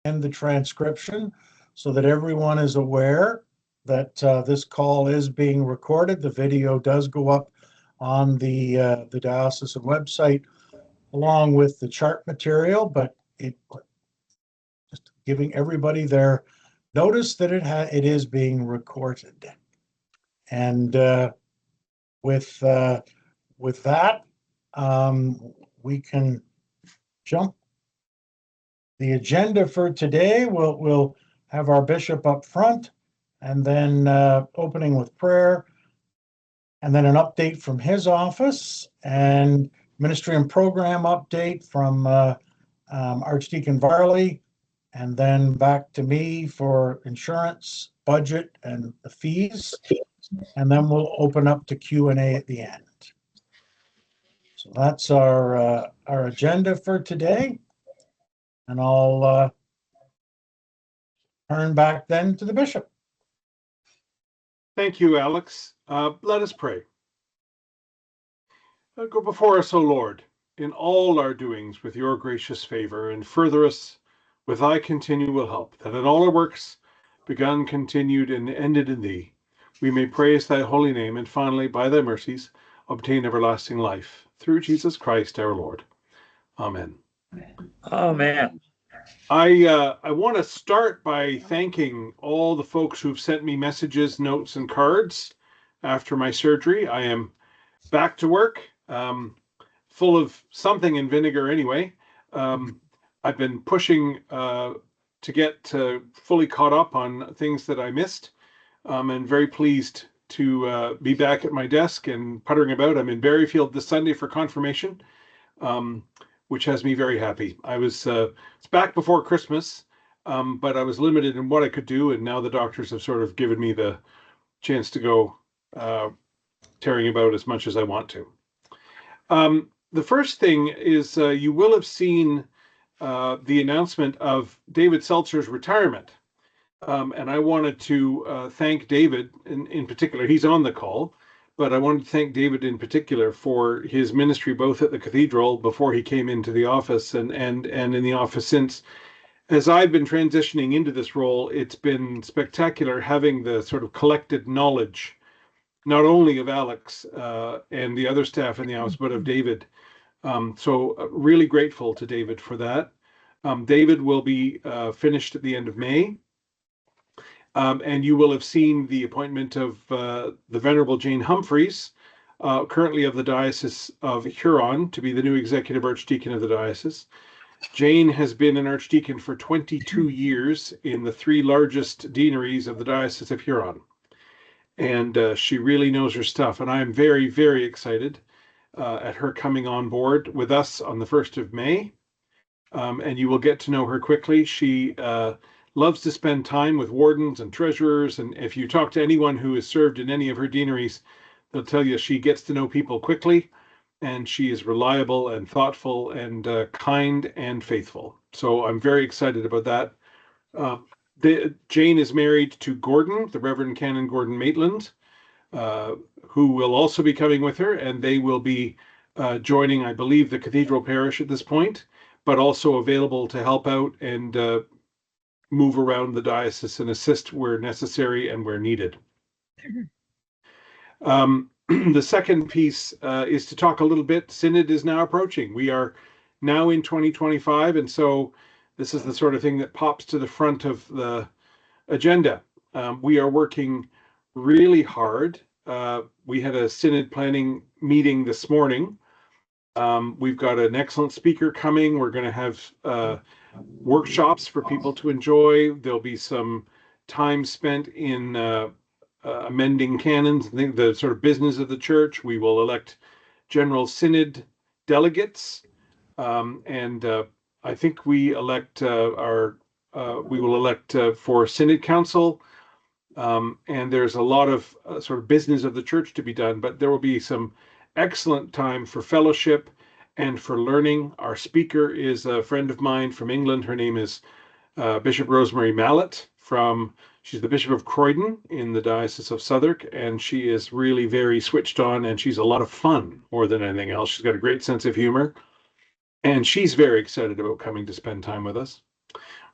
and the transcription so that everyone is aware that this call is being recorded. The video does go up on the diocesan website along with the chart material, but it just giving everybody their notice that it is being recorded. And with that, we can jump. The agenda for today, we'll have our bishop up front, and then opening with prayer, and then an update from his office, and ministry and program update from Archdeacon Varley, and then back to me for insurance, budget, and the fees, and then we'll open up to Q&A at the end. So that's our agenda for today, and I'll turn back then to the bishop. Thank you, Alex. Let us pray. Go before us, O Lord, in all our doings with your gracious favor, and further us with thy continual help, that in all our works, begun, continued, and ended in thee, we may praise thy holy name, and finally, by thy mercies, obtain everlasting life. Through Jesus Christ our Lord. Amen. Amen. I want to start by thanking all the folks who've sent me messages, notes, and cards after my surgery. I am back to work, full of something in vinegar anyway. I've been pushing to get fully caught up on things that I missed, and very pleased to be back at my desk and puttering about. I'm in Berryfield this Sunday for confirmation, which has me very happy. I was it's back before Christmas, but I was limited in what I could do, and now the doctors have sort of given me the chance to go tearing about as much as I want to. The first thing is you will have seen the announcement of David Seltzer's retirement, and I wanted to thank David in particular. He's on the call. But I wanted to thank David in particular for his ministry, both at the cathedral before he came into the office and in the office since. As I've been transitioning into this role, it's been spectacular having the sort of collected knowledge, not only of Alex and the other staff in the office, but of David. So really grateful to David for that. David will be finished at the end of May. And you will have seen the appointment of the Venerable Jane Humphreys, currently of the Diocese of Huron, to be the new Executive Archdeacon of the Diocese. Jane has been an Archdeacon for 22 years in the 3 largest deaneries of the Diocese of Huron. And she really knows her stuff. And I am very, very excited at her coming on board with us on the 1st of May. And you will get to know her quickly. She loves to spend time with wardens and treasurers, and if you talk to anyone who has served in any of her deaneries, they'll tell you she gets to know people quickly, and she is reliable and thoughtful and kind and faithful. So I'm very excited about that. Jane is married to Gordon, the Reverend Canon Gordon Maitland, who will also be coming with her, and they will be joining, I believe, the Cathedral Parish at this point, but also available to help out and move around the diocese and assist where necessary and where needed. The second piece is to talk a little bit. Synod is now approaching. We are now in 2025, and so this is the sort of thing that pops to the front of the agenda. We are working really hard. We had a Synod planning meeting this morning. We've got an excellent speaker coming. We're going to have workshops for people to enjoy. There'll be some time spent in amending canons, the sort of business of the church. We will elect general synod delegates, and I think we elect we will elect for synod council. And there's a lot of sort of business of the church to be done, but there will be some excellent time for fellowship and for learning. Our speaker is a friend of mine from England. Her name is Bishop Rosemary Mallet she's the Bishop of Croydon in the Diocese of Southwark, and she is really very switched on, and she's a lot of fun more than anything else. She's got a great sense of humor, and she's very excited about coming to spend time with us.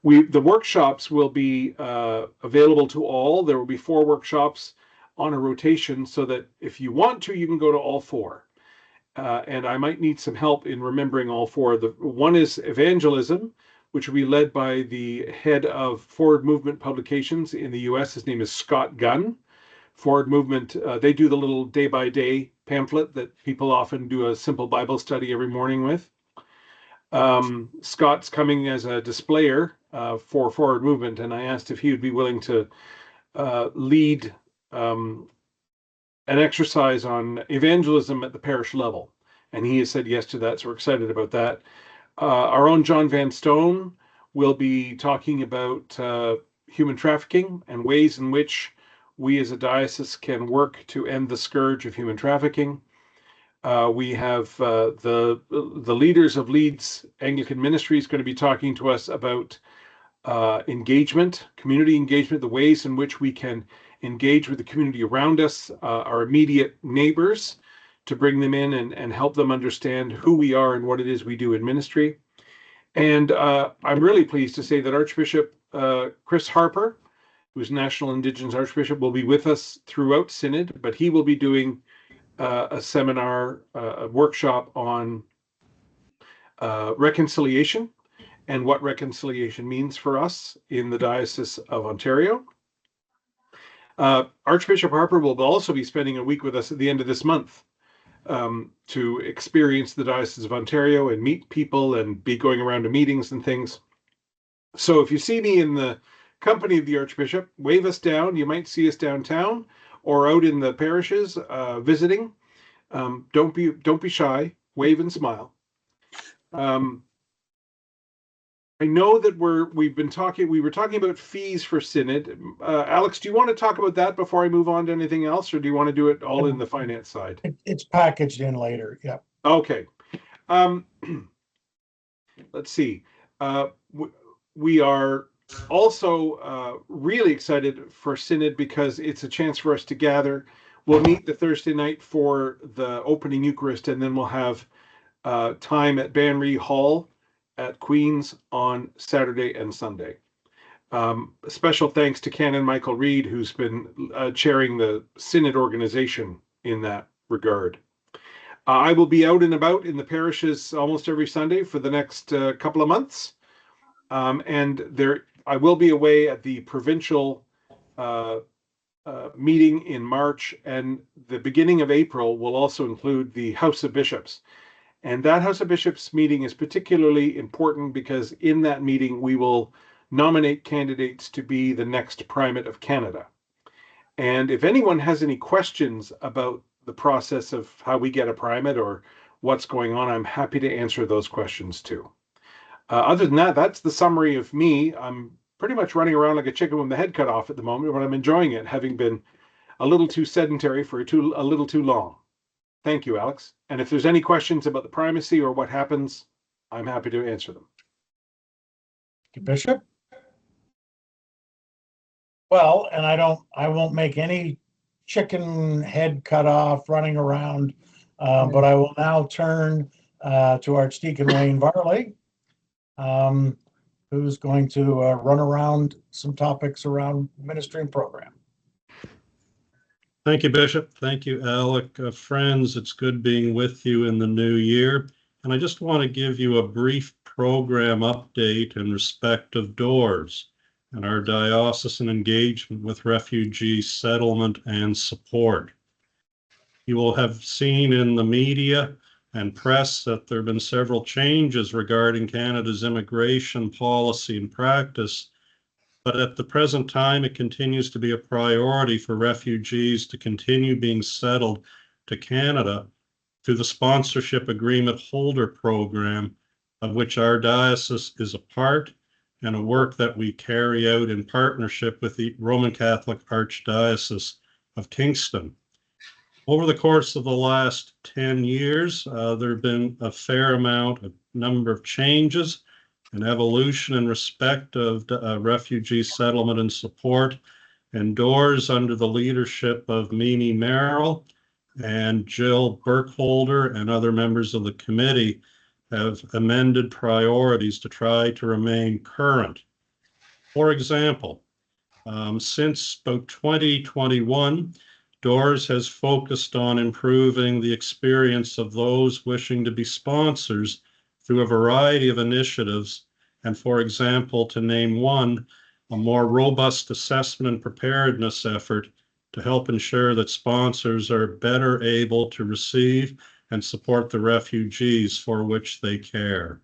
The workshops will be available to all. There will be 4 workshops on a rotation, so that if you want to, you can go to all 4. And I might need some help in remembering all 4. The one is evangelism, which will be led by the head of Forward Movement Publications in the U.S. His name is Scott Gunn. Forward Movement, they do the little day-by-day pamphlet that people often do a simple Bible study every morning with. Scott's coming as a displayer for Forward Movement, and I asked if he would be willing to lead an exercise on evangelism at the parish level. And he has said yes to that, so we're excited about that. Our own John Van Stone will be talking about human trafficking and ways in which we as a diocese can work to end the scourge of human trafficking. We have the leaders of Leeds Anglican Ministries going to be talking to us about engagement, community engagement, the ways in which we can engage with the community around us, our immediate neighbors, to bring them in and help them understand who we are and what it is we do in ministry. And I'm really pleased to say that Archbishop Chris Harper, who's National Indigenous Archbishop, will be with us throughout Synod, but he will be doing a seminar, a workshop on reconciliation and what reconciliation means for us in the Diocese of Ontario. Archbishop Harper will also be spending a week with us at the end of this month to experience the Diocese of Ontario and meet people and be going around to meetings and things. So if you see me in the company of the Archbishop, wave us down. You might see us downtown or out in the parishes visiting. Don't be shy. Wave and smile. I know that we were talking about fees for Synod. Alex, do you want to talk about that before I move on to anything else, or do you want to do it all in the finance side? It's packaged in later. Yeah. Okay. Let's see. We are also really excited for Synod because it's a chance for us to gather. We'll meet the Thursday night for the opening Eucharist, and then we'll have time at Banry Hall at Queen's on Saturday and Sunday. Special thanks to Canon Michael Reed, who's been chairing the Synod organization in that regard. I will be out and about in the parishes almost every Sunday for the next couple of months. And I will be away at the provincial meeting in March, and the beginning of April will also include the House of Bishops. And that House of Bishops meeting is particularly important because in that meeting we will nominate candidates to be the next Primate of Canada. And if anyone has any questions about the process of how we get a Primate or what's going on, I'm happy to answer those questions too. Other than that, that's the summary of me. I'm pretty much running around like a chicken with the head cut off at the moment, but I'm enjoying it, having been a little too sedentary for a little too long. Thank you, Alex. And if there's any questions about the primacy or what happens, I'm happy to answer them. Bishop? Well, and I won't make any chicken head cut off running around, but I will now turn to Archdeacon Wayne Varley, who's going to run around some topics around ministry and program. Thank you, Bishop. Thank you, Alec. Friends, it's good being with you in the new year. And I just want to give you a brief program update in respect of DOORS and our diocesan engagement with refugee settlement and support. You will have seen in the media and press that there have been several changes regarding Canada's immigration policy and practice. But at the present time, it continues to be a priority for refugees to continue being settled to Canada through the Sponsorship Agreement Holder Program, of which our diocese is a part, and a work that we carry out in partnership with the Roman Catholic Archdiocese of Kingston. Over the course of the last 10 years, there have been a fair number of changes and evolution in respect of refugee settlement and support, and DOORS under the leadership of Mimi Merrill and Jill Burkholder and other members of the committee have amended priorities to try to remain current. For example, since about 2021, DOORS has focused on improving the experience of those wishing to be sponsors through a variety of initiatives. And for example, to name one, a more robust assessment and preparedness effort to help ensure that sponsors are better able to receive and support the refugees for which they care.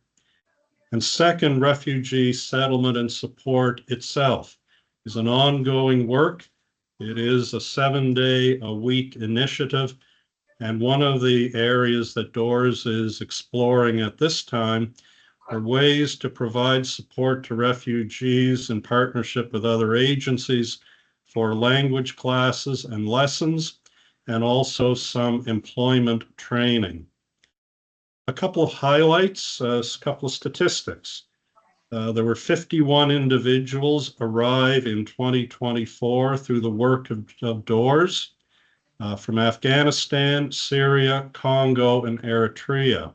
And second, refugee settlement and support itself is an ongoing work. It is a 7-day-a-week initiative. And one of the areas that DOORS is exploring at this time are ways to provide support to refugees in partnership with other agencies for language classes and lessons, and also some employment training. A couple of highlights, a couple of statistics. There were 51 individuals arrive in 2024 through the work of DOORS from Afghanistan, Syria, Congo, and Eritrea.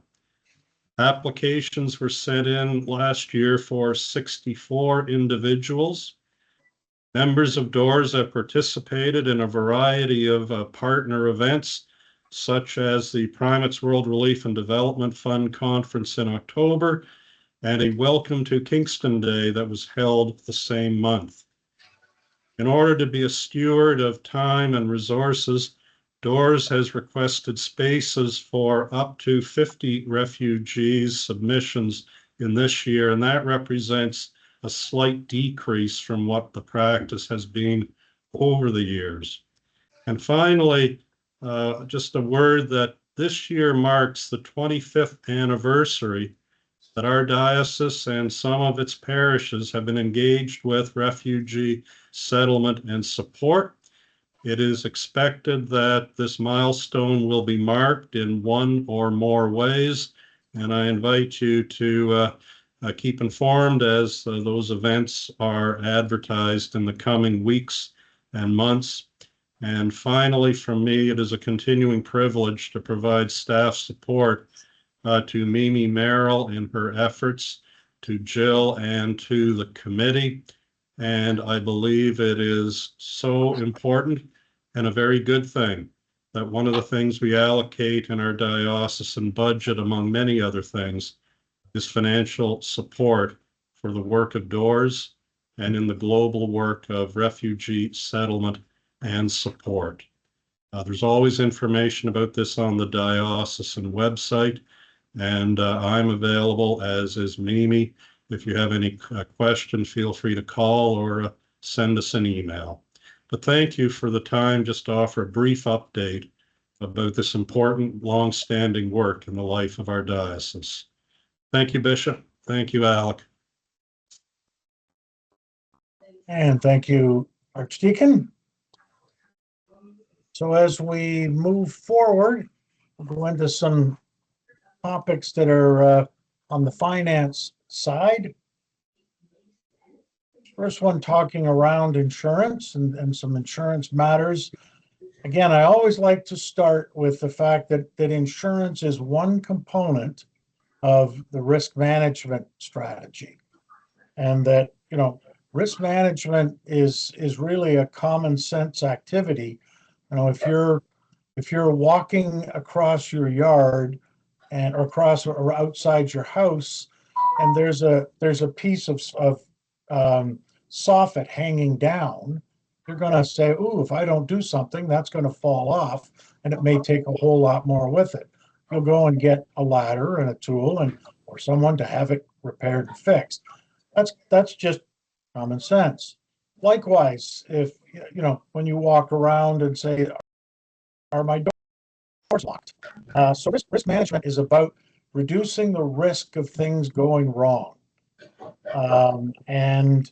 Applications were sent in last year for 64 individuals. Members of DOORS have participated in a variety of partner events, such as the Primates World Relief and Development Fund Conference in October, and a Welcome to Kingston Day that was held the same month. In order to be a steward of time and resources, DOORS has requested spaces for up to 50 refugees submissions in this year, and that represents a slight decrease from what the practice has been over the years. And finally, just a word that this year marks the 25th anniversary that our diocese and some of its parishes have been engaged with refugee settlement and support. It is expected that this milestone will be marked in one or more ways, and I invite you to keep informed as those events are advertised in the coming weeks and months. And finally, from me, it is a continuing privilege to provide staff support to Mimi Merrill in her efforts, to Jill and to the committee. And I believe it is so important and a very good thing that one of the things we allocate in our diocesan budget, among many other things, is financial support for the work of DOORS and in the global work of refugee settlement and support. There's always information about this on the diocesan website, and I'm available, as is Mimi. If you have any question, feel free to call or send us an email. But thank you for the time just to offer a brief update about this important, long-standing work in the life of our diocese. Thank you, Bishop. Thank you, Alec. And thank you, Archdeacon. So as we move forward, we'll go into some topics that are on the finance side. First one, talking around insurance and some insurance matters. Again, I always like to start with the fact that insurance is one component of the risk management strategy, and that, you know, risk management is really a common sense activity. You know, if you're walking across your yard or across or outside your house, and there's a piece of soffit hanging down, you're going to say, "Ooh, if I don't do something, that's going to fall off, and it may take a whole lot more with it." You'll go and get a ladder and a tool or someone to have it repaired and fixed. That's just common sense. Likewise, if you know, when you walk around and say, "Are my doors locked?" So risk management is about reducing the risk of things going wrong, and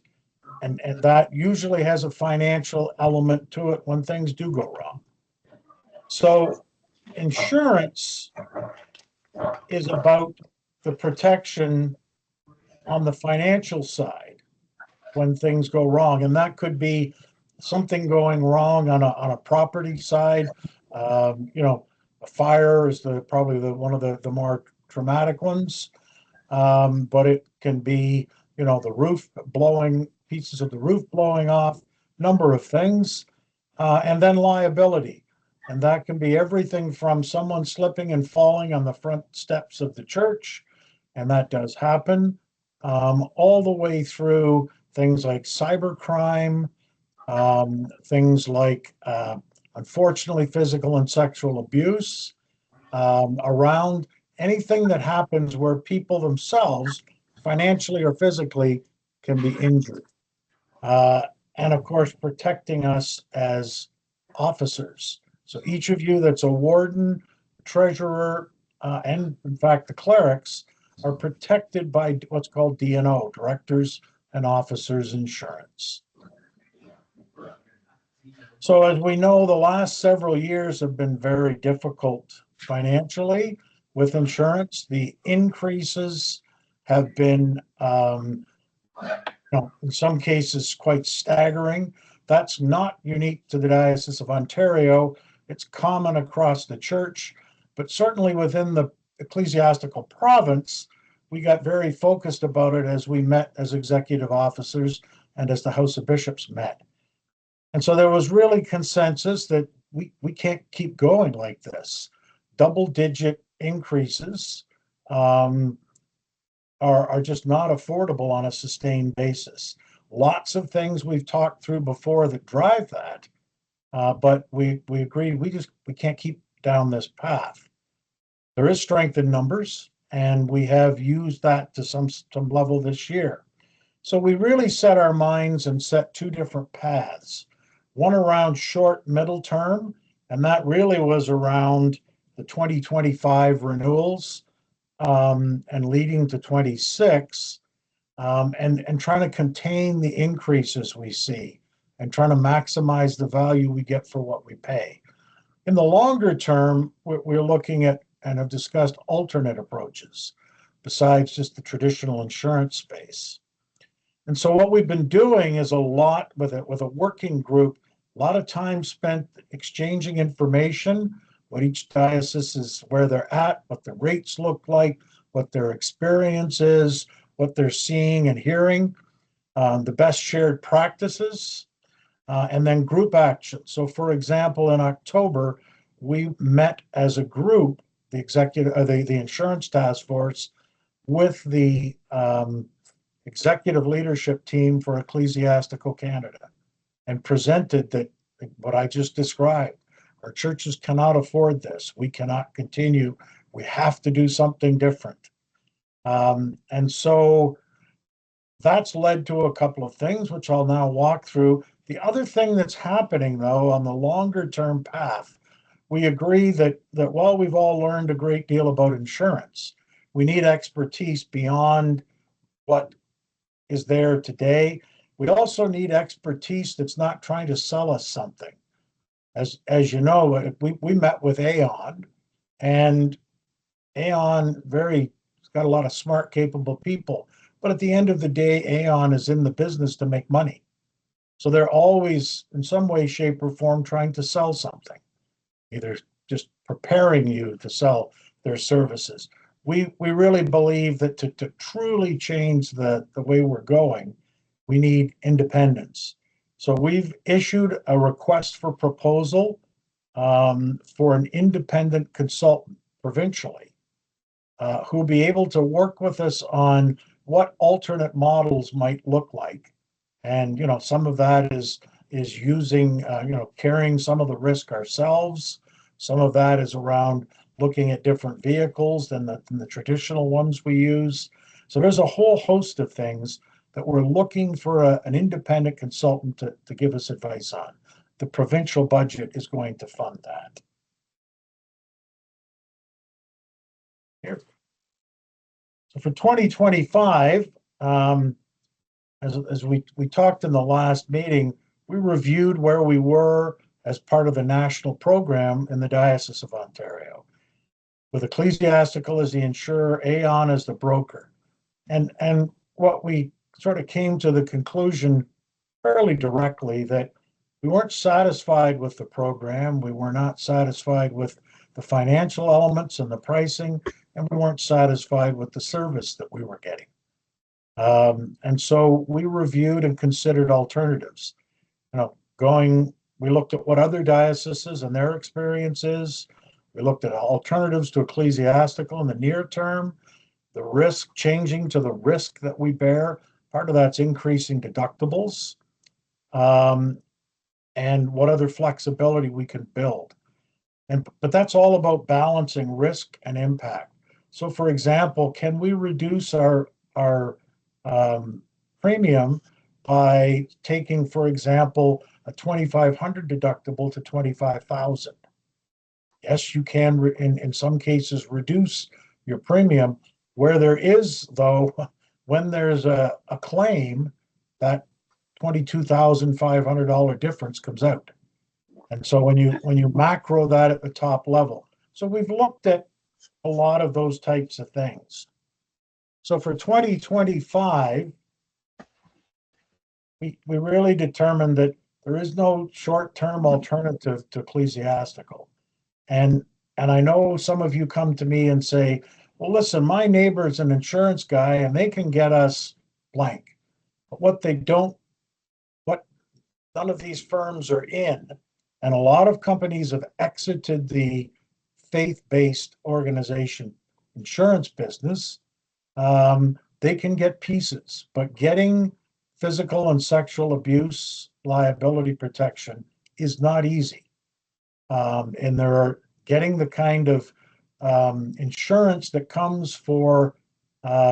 that usually has a financial element to it when things do go wrong. So insurance is about the protection on the financial side when things go wrong, and that could be something going wrong on a property side. You know, a fire is probably one of the more traumatic ones. But it can be, the roof blowing, pieces of the roof blowing off, number of things, and then liability. And that can be everything from someone slipping and falling on the front steps of the church, and that does happen, all the way through things like cybercrime, things like, unfortunately, physical and sexual abuse, around anything that happens where people themselves, financially or physically, can be injured. And of course, protecting us as officers. So each of you that's a warden, treasurer, and in fact, the clerics are protected by what's called D&O, Directors and Officers Insurance. So as we know, the last several years have been very difficult financially with insurance. The increases have been, in some cases, quite staggering. That's not unique to the Diocese of Ontario. It's common across the church, but certainly within the ecclesiastical province, we got very focused about it as we met as executive officers and as the House of Bishops met. And so there was really consensus that we can't keep going like this. Double-digit increases are just not affordable on a sustained basis. Lots of things we've talked through before that drive that, but we agreed we can't keep down this path. There is strength in numbers, and we have used that to some level this year. So we really set our minds and set two different paths. One around short, middle term, and that really was around the 2025 renewals, and leading to 26, and trying to contain the increases we see and trying to maximize the value we get for what we pay. In the longer term, we're looking at and have discussed alternate approaches besides just the traditional insurance space. And so what we've been doing is a lot with a working group, a lot of time spent exchanging information, what each diocese is, where they're at, what the rates look like, what their experience is, what they're seeing and hearing, the best shared practices, and then group action. So for example, in October, we met as a group, the insurance task force, with the executive leadership team for Ecclesiastical Canada, and presented that what I just described. Our churches cannot afford this. We cannot continue. We have to do something different. And so that's led to a couple of things, which I'll now walk through. The other thing that's happening, though, on the longer term path, we agree that while we've all learned a great deal about insurance, we need expertise beyond what is there today. We also need expertise that's not trying to sell us something. As you know, we met with Aon, and Aon it's got a lot of smart, capable people. But at the end of the day, Aon is in the business to make money. So they're always, in some way, shape, or form, trying to sell something, either just preparing you to sell their services. We really believe that to truly change the way we're going, we need independence. So we've issued a request for proposal for an independent consultant provincially, who will be able to work with us on what alternate models might look like. And, some of that is using, carrying some of the risk ourselves. Some of that is around looking at different vehicles than the traditional ones we use. So there's a whole host of things that we're looking for an independent consultant to give us advice on. The provincial budget is going to fund that. Here. So for 2025, as we talked in the last meeting, we reviewed where we were as part of the national program in the Diocese of Ontario, with Ecclesiastical as the insurer, Aon as the broker. And what we sort of came to the conclusion fairly directly that we weren't satisfied with the program. We were not satisfied with the financial elements and the pricing. and we weren't satisfied with the service that we were getting. And so we reviewed and considered alternatives. We looked at what other dioceses and their experience is. We looked at alternatives to ecclesiastical in the near term, the risk changing to the risk that we bear. Part of that's increasing deductibles, and what other flexibility we can build. But that's all about balancing risk and impact. So, for example, can we reduce our premium by taking, for example, a 2,500 deductible to 25,000? Yes, you can, in some cases, reduce your premium. Where there is, though, when there's a claim, that $22,500 difference comes out. And so when you macro that at the top level, so we've looked at a lot of those types of things. So for 2025, we really determined that there is no short-term alternative to ecclesiastical. And I know some of you come to me and say, well, listen, my neighbor's an insurance guy and they can get us blank. But what none of these firms are in, and a lot of companies have exited the faith-based organization insurance business. They can get pieces, but getting physical and sexual abuse liability protection is not easy. And they're getting the kind of insurance that comes for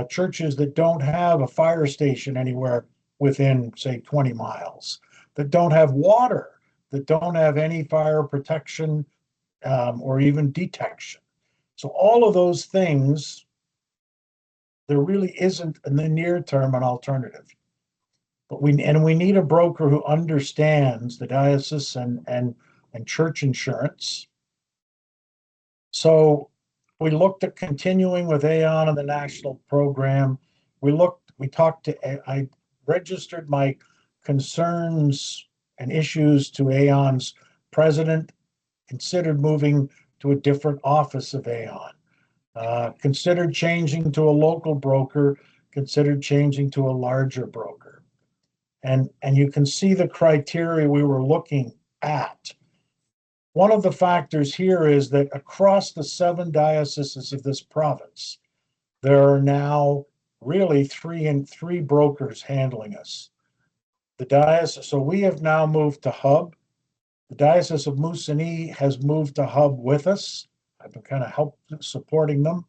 churches that don't have a fire station anywhere within, say, 20 miles, that don't have water, that don't have any fire protection or even detection. So all of those things, there really isn't in the near term an alternative. But we need a broker who understands the diocese and church insurance. So we looked at continuing with Aon and the national program. I registered my concerns and issues to Aon's president, considered moving to a different office of Aon, considered changing to a local broker, considered changing to a larger broker. And you can see the criteria we were looking at. One of the factors here is that across the 7 dioceses of this province, there are now really three brokers handling us. So we have now moved to Hub. The Diocese of Moosonee has moved to Hub with us. I've been kind of supporting them.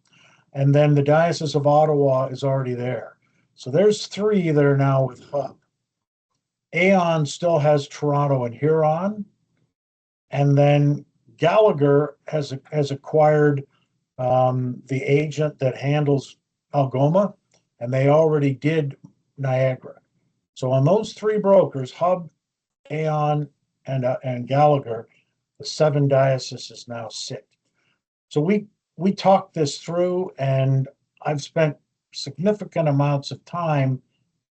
And then the Diocese of Ottawa is already there. So there's 3 that are now with Hub. Aon still has Toronto and Huron. And then Gallagher has acquired the agent that handles Algoma, and they already did Niagara. So on those 3 brokers, Hub, Aon, and Gallagher, the 7 dioceses now sit. So we talked this through, and I've spent significant amounts of time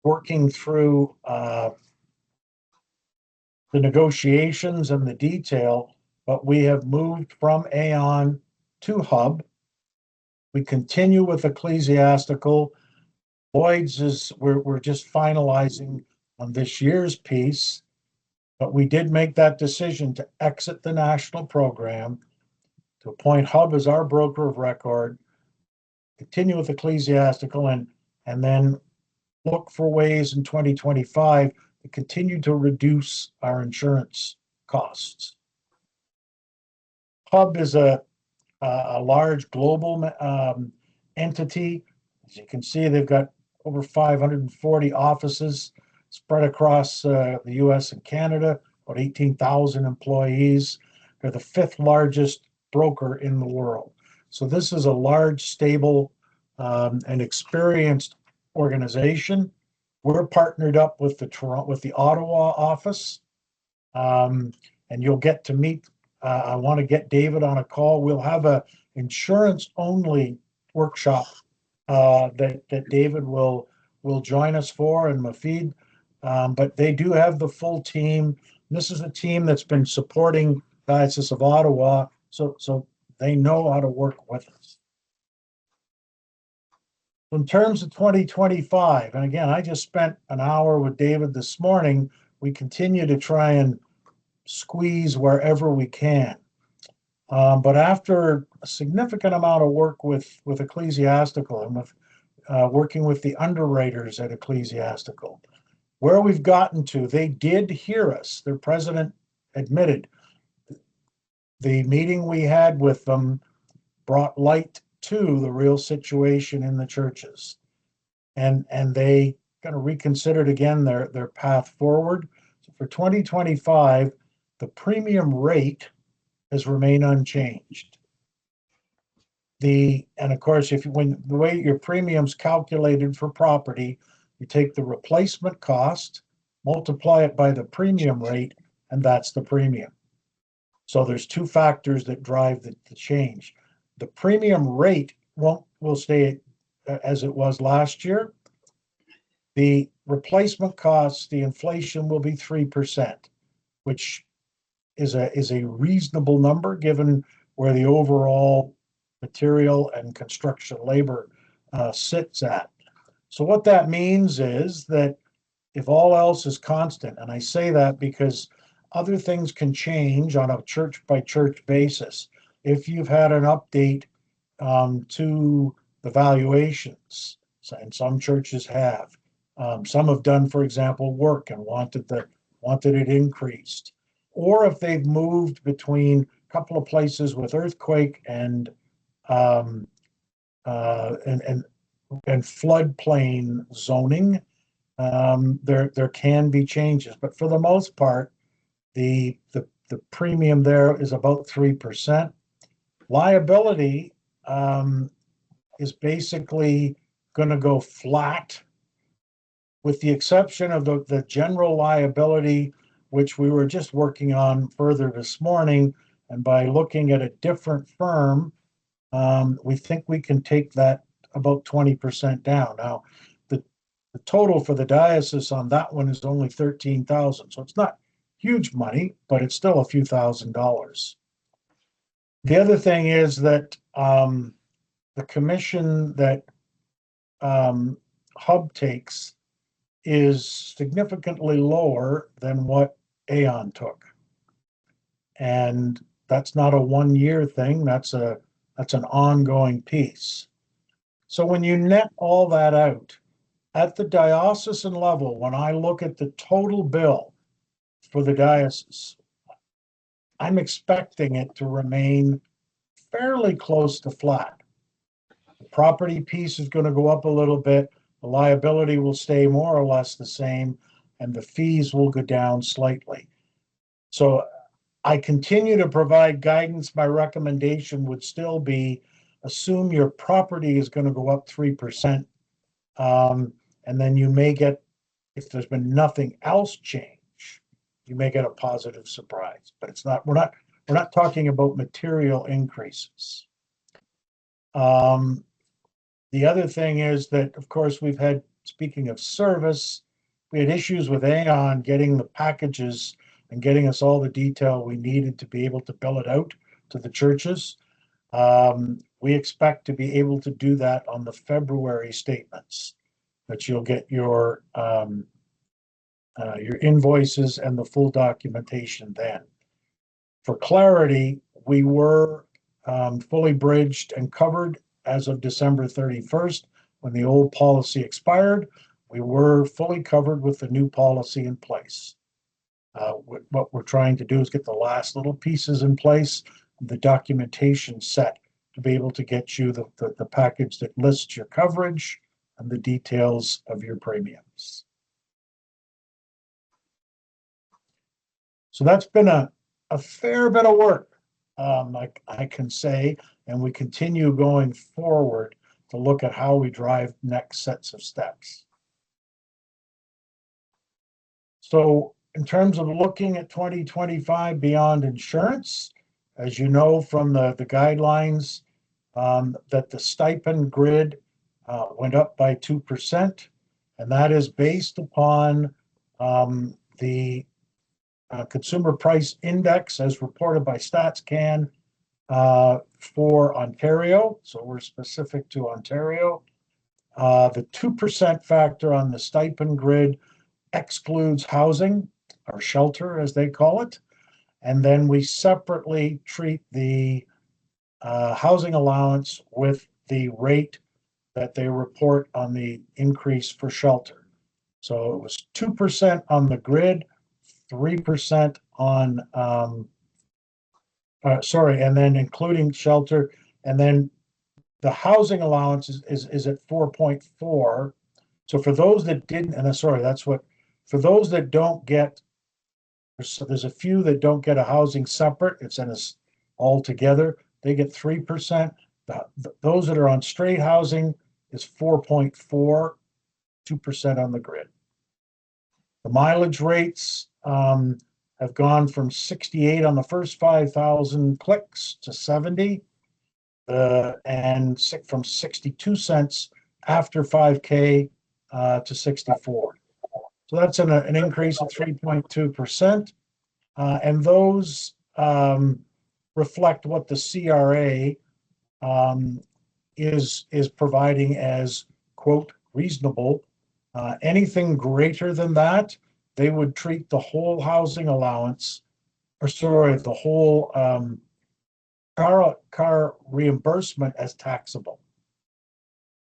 working through the negotiations and the detail, but we have moved from Aon to Hub. We continue with ecclesiastical. Lloyd's we're just finalizing on this year's piece, but we did make that decision to exit the national program, to appoint Hub as our broker of record, continue with ecclesiastical, and then look for ways in 2025 to continue to reduce our insurance costs. Hub is a large global entity. As you can see, they've got over 540 offices spread across the US and Canada, about 18,000 employees. They're the 5th largest broker in the world. So this is a large, stable, and experienced organization. We're partnered up with the Ottawa office, and you'll get to meet. I want to get David on a call. We'll have a insurance-only workshop that David will join us for, and Mafid. But they do have the full team. This is a team that's been supporting Diocese of Ottawa, so they know how to work with us. In terms of 2025, and again, I just spent an hour with David this morning. We continue to try and squeeze wherever we can. But after a significant amount of work with ecclesiastical and with working with the underwriters at ecclesiastical, where we've gotten to, they did hear us. Their president admitted the meeting we had with them brought light to the real situation in the churches. And they kind of reconsidered again their path forward. So for 2025, the premium rate has remained unchanged. And of course, when the way your premium's calculated for property, you take the replacement cost, multiply it by the premium rate, and that's the premium. So there's two factors that drive the change. The premium rate will stay as it was last year. The replacement costs, the inflation will be 3%, which is a reasonable number given where the overall material and construction labor sits at. So what that means is that if all else is constant, and I say that because other things can change on a church by church basis. If you've had an update to the valuations, and some churches have, some have done, for example, work and wanted it increased, or if they've moved between a couple of places with earthquake and floodplain zoning, there can be changes. But for the most part, the premium there is about 3%. Liability is basically going to go flat, with the exception of the general liability, which we were just working on further this morning. And by looking at a different firm, we think we can take that about 20% down. Now, the total for the diocese on that one is only $13,000, so it's not huge money, but it's still a few $1,000s. The other thing is that the commission that Hub takes is significantly lower than what Aon took, and that's not a one-year thing. That's an ongoing piece. So when you net all that out at the diocesan level, when I look at the total bill for the diocese, I'm expecting it to remain fairly close to flat. The property piece is going to go up a little bit. The liability will stay more or less the same, and the fees will go down slightly. So I continue to provide guidance. My recommendation would still be assume your property is going to go up 3%. And then you may get, if there's been nothing else change, you may get a positive surprise. But we're not talking about material increases. The other thing is that, of course, we've had, speaking of service, we had issues with Aon getting the packages and getting us all the detail we needed to be able to bill it out to the churches. We expect to be able to do that on the February statements, that you'll get your invoices and the full documentation then. For clarity, we were fully bridged and covered as of December 31st, when the old policy expired. We were fully covered with the new policy in place. What we're trying to do is get the last little pieces in place, the documentation set to be able to get you the package that lists your coverage and the details of your premiums. So that's been a fair bit of work, I can say, and we continue going forward to look at how we drive next sets of steps. So in terms of looking at 2025 beyond insurance, as you know from the guidelines, that the stipend grid went up by 2%, and that is based upon the Consumer Price Index as reported by StatsCan for Ontario. So we're specific to Ontario. The 2% factor on the stipend grid excludes housing, or shelter as they call it. And then we separately treat the housing allowance with the rate that they report on the increase for shelter. So it was 2% on the grid, 3% on, and then including shelter, and then the housing allowance is at 4.4. So for those that didn't, for those that don't get, there's a few that don't get a housing separate, it's in us all together, they get 3%. Those that are on straight housing is 4.4, 2% on the grid. The mileage rates have gone from 68 on the first 5,000 clicks to 70, and from 62 cents after 5K to 64. So that's an increase of 3.2%. And those reflect what the CRA is providing as, quote, reasonable. Anything greater than that, they would treat the whole housing allowance, the whole car reimbursement as taxable.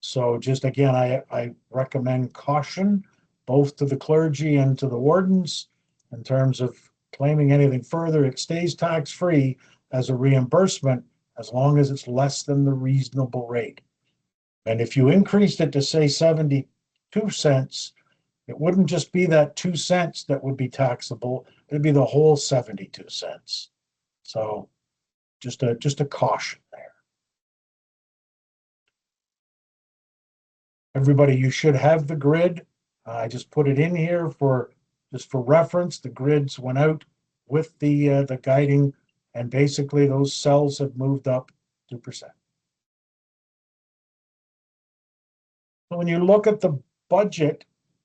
So just again, I recommend caution both to the clergy and to the wardens in terms of claiming anything further. It stays tax-free as a reimbursement as long as it's less than the reasonable rate. And if you increased it to say 72 cents, it wouldn't just be that 2 cents that would be taxable, it'd be the whole 72 cents. So just a caution there. Everybody, you should have the grid. I just put it in here just for reference. The grids went out with the guiding, and basically those cells have moved up 2%. So when you look at the budget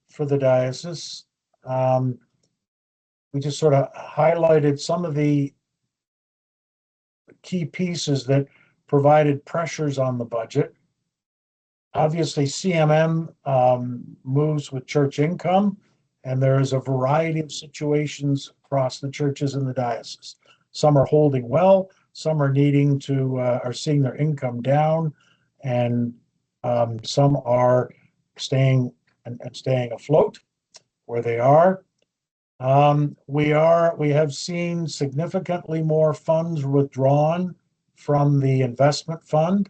for the diocese, we just sort of highlighted some of the key pieces that provided pressures on the budget. Obviously, CMM moves with church income, and there is a variety of situations across the churches in the diocese. Some are holding well, some are needing to are seeing their income down, and some are staying afloat where they are. We have seen significantly more funds withdrawn from the investment fund,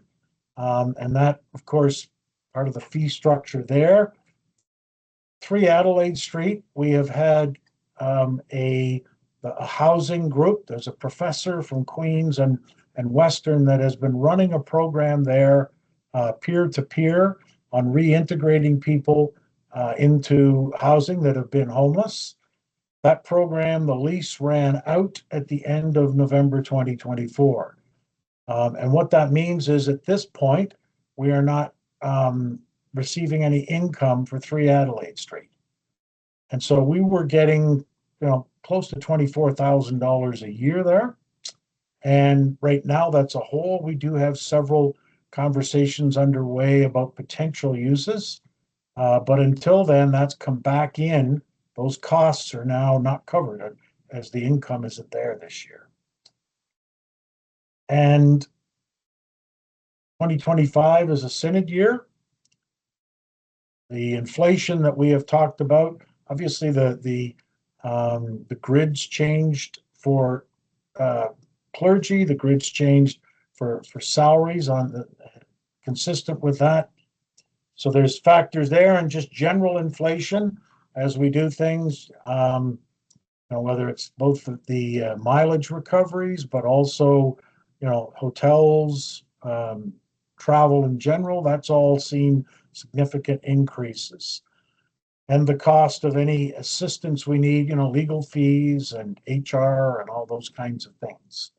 and that, of course, part of the fee structure there. 3 Adelaide Street, we have had a housing group. There's a professor from Queen's and Western that has been running a program there, peer-to-peer, on reintegrating people into housing that have been homeless. That program, the lease ran out at the end of November 2024. And what that means is at this point, we are not receiving any income for 3 Adelaide Street. And so we were getting, close to $24,000 a year there. And right now that's a hole. We do have several conversations underway about potential uses. But until then, that's come back in. Those costs are now not covered as the income isn't there this year. And 2025 is a synod year. The inflation that we have talked about, obviously the grids changed for clergy, the grids changed for salaries consistent with that. So there's factors there, and just general inflation as we do things, whether it's both the mileage recoveries, but also, hotels, travel in general, that's all seen significant increases. And the cost of any assistance we need, legal fees and HR and all those kinds of things.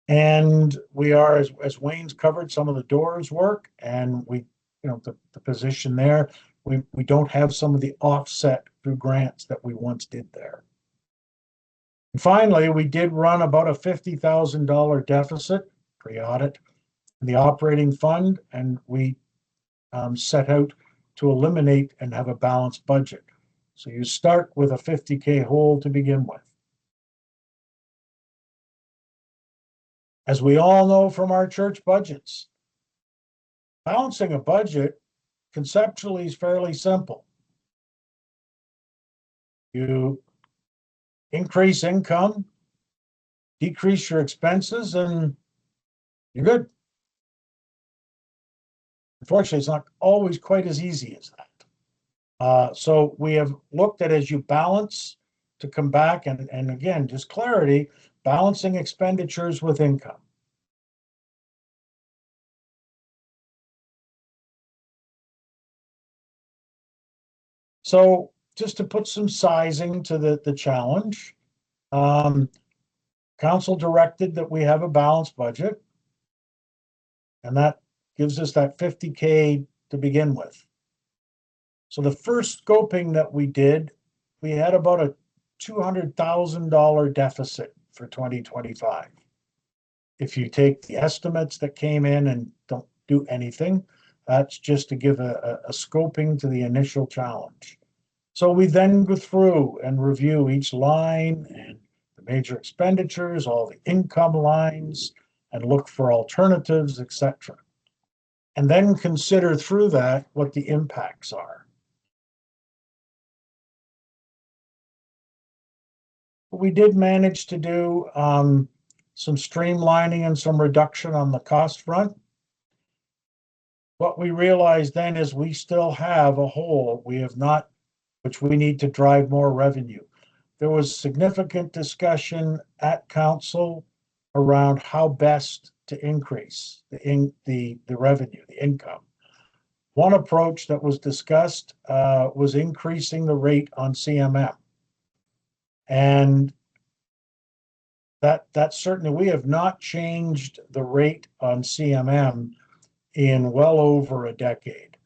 And we are, as Wayne's covered, some of the doors work, and we, the position there, we don't have some of the offset through grants that we once did there. And finally, we did run about a $50,000 deficit pre-audit in the operating fund, and we set out to eliminate and have a balanced budget. So you start with a 50K hole to begin with. As we all know from our church budgets, balancing a budget conceptually is fairly simple. You increase income, decrease your expenses, and you're good. Unfortunately, it's not always quite as easy as that. So we have looked at, as you balance, to come back and again, just clarity, balancing expenditures with income. So just to put some sizing to the challenge, council directed that we have a balanced budget, and that gives us that 50K to begin with. So the first scoping that we did, we had about a $200,000 deficit for 2025. If you take the estimates that came in and don't do anything, that's just to give a scoping to the initial challenge. So we then go through and review each line and the major expenditures, all the income lines, and look for alternatives, etc. And then consider through that what the impacts are. We did manage to do some streamlining and some reduction on the cost front. What we realized then is we still have a hole we have not, which we need to drive more revenue. There was significant discussion at council around how best to increase the revenue, the income. One approach that was discussed was increasing the rate on CMM. And that certainly, we have not changed the rate on CMM in well over a decade.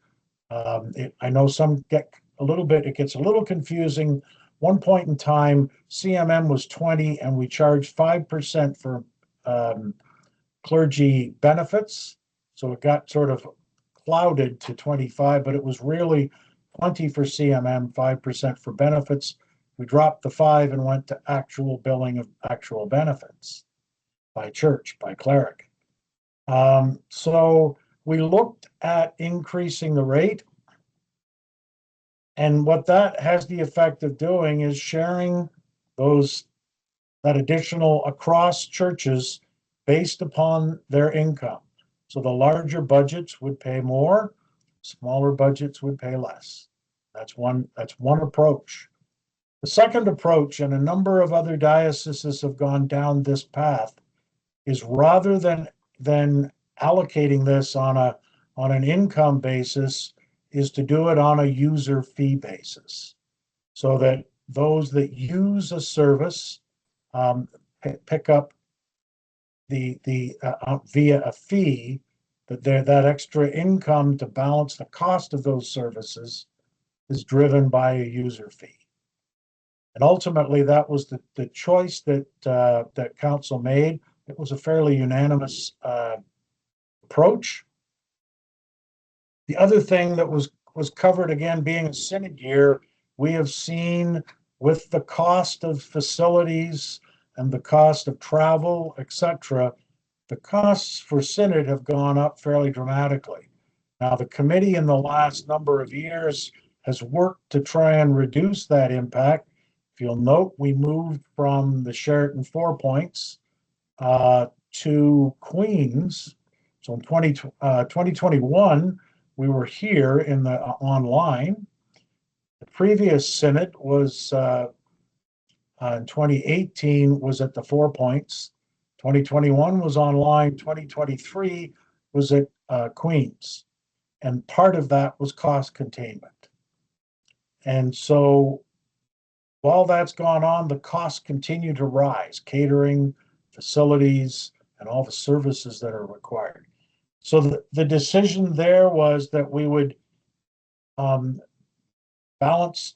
I know some get a little bit, it gets a little confusing. One point in time, CMM was 20 and we charged 5% for clergy benefits. So it got sort of clouded to 25, but it was really 20 for CMM, 5% for benefits. We dropped the 5 and went to actual billing of actual benefits by church, by cleric. So we looked at increasing the rate. And what that has the effect of doing is sharing that additional across churches based upon their income. So the larger budgets would pay more, smaller budgets would pay less. That's one approach. The second approach, and a number of other dioceses have gone down this path, is rather than allocating this on an income basis, is to do it on a user fee basis, so that those that use a service pick up via a fee, that extra income to balance the cost of those services is driven by a user fee. And ultimately, that was the choice that council made. It was a fairly unanimous approach. The other thing that was covered, again, being a synod year, we have seen with the cost of facilities and the cost of travel, etc., the costs for synod have gone up fairly dramatically. Now, the committee in the last number of years has worked to try and reduce that impact. If you'll note, we moved from the Sheraton 4 Points to Queens. So in 2021, we were here in the online. The previous synod was in 2018 was at the 4 Points. 2021 was online. 2023 was at Queens. And part of that was cost containment. And so while that's gone on, the costs continue to rise, catering, facilities, and all the services that are required. So the decision there was that we would balance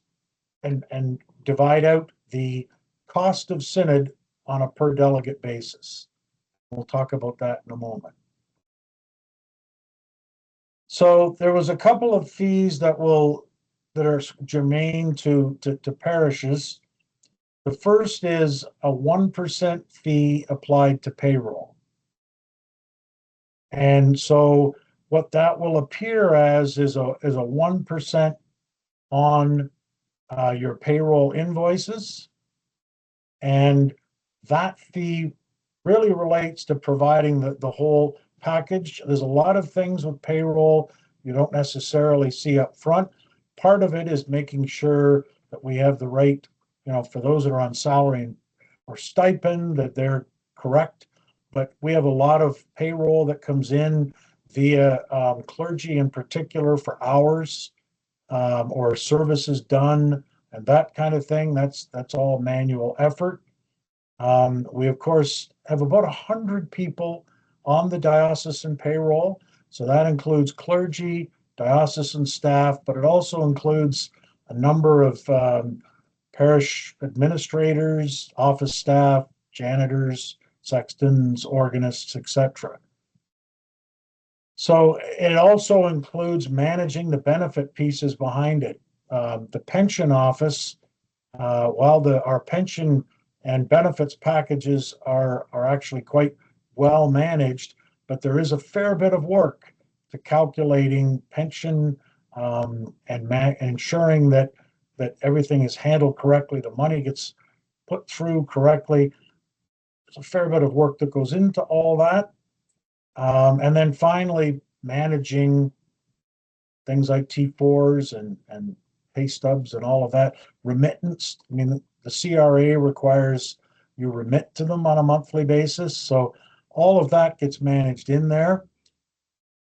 and divide out the cost of synod on a per delegate basis. We'll talk about that in a moment. So there was a couple of fees that are germane to parishes. The first is a 1% fee applied to payroll. And so what that will appear as is a 1% on your payroll invoices. And that fee really relates to providing the whole package. There's a lot of things with payroll you don't necessarily see up front. Part of it is making sure that we have the right, for those that are on salary or stipend, that they're correct. But we have a lot of payroll that comes in via clergy in particular for hours or services done and that kind of thing. That's all manual effort. We of course have about 100 people on the diocesan payroll, so that includes clergy, diocesan staff, but it also includes a number of parish administrators, office staff, janitors, sextons, organists, etc. So it also includes managing the benefit pieces behind it. The pension office, while our pension and benefits packages are actually quite well managed, but there is a fair bit of work to calculating pension and ensuring that everything is handled correctly, the money gets put through correctly. There's a fair bit of work that goes into all that. And then finally, managing things like T4s and pay stubs and all of that. Remittance, I mean, the CRA requires you remit to them on a monthly basis. So all of that gets managed in there.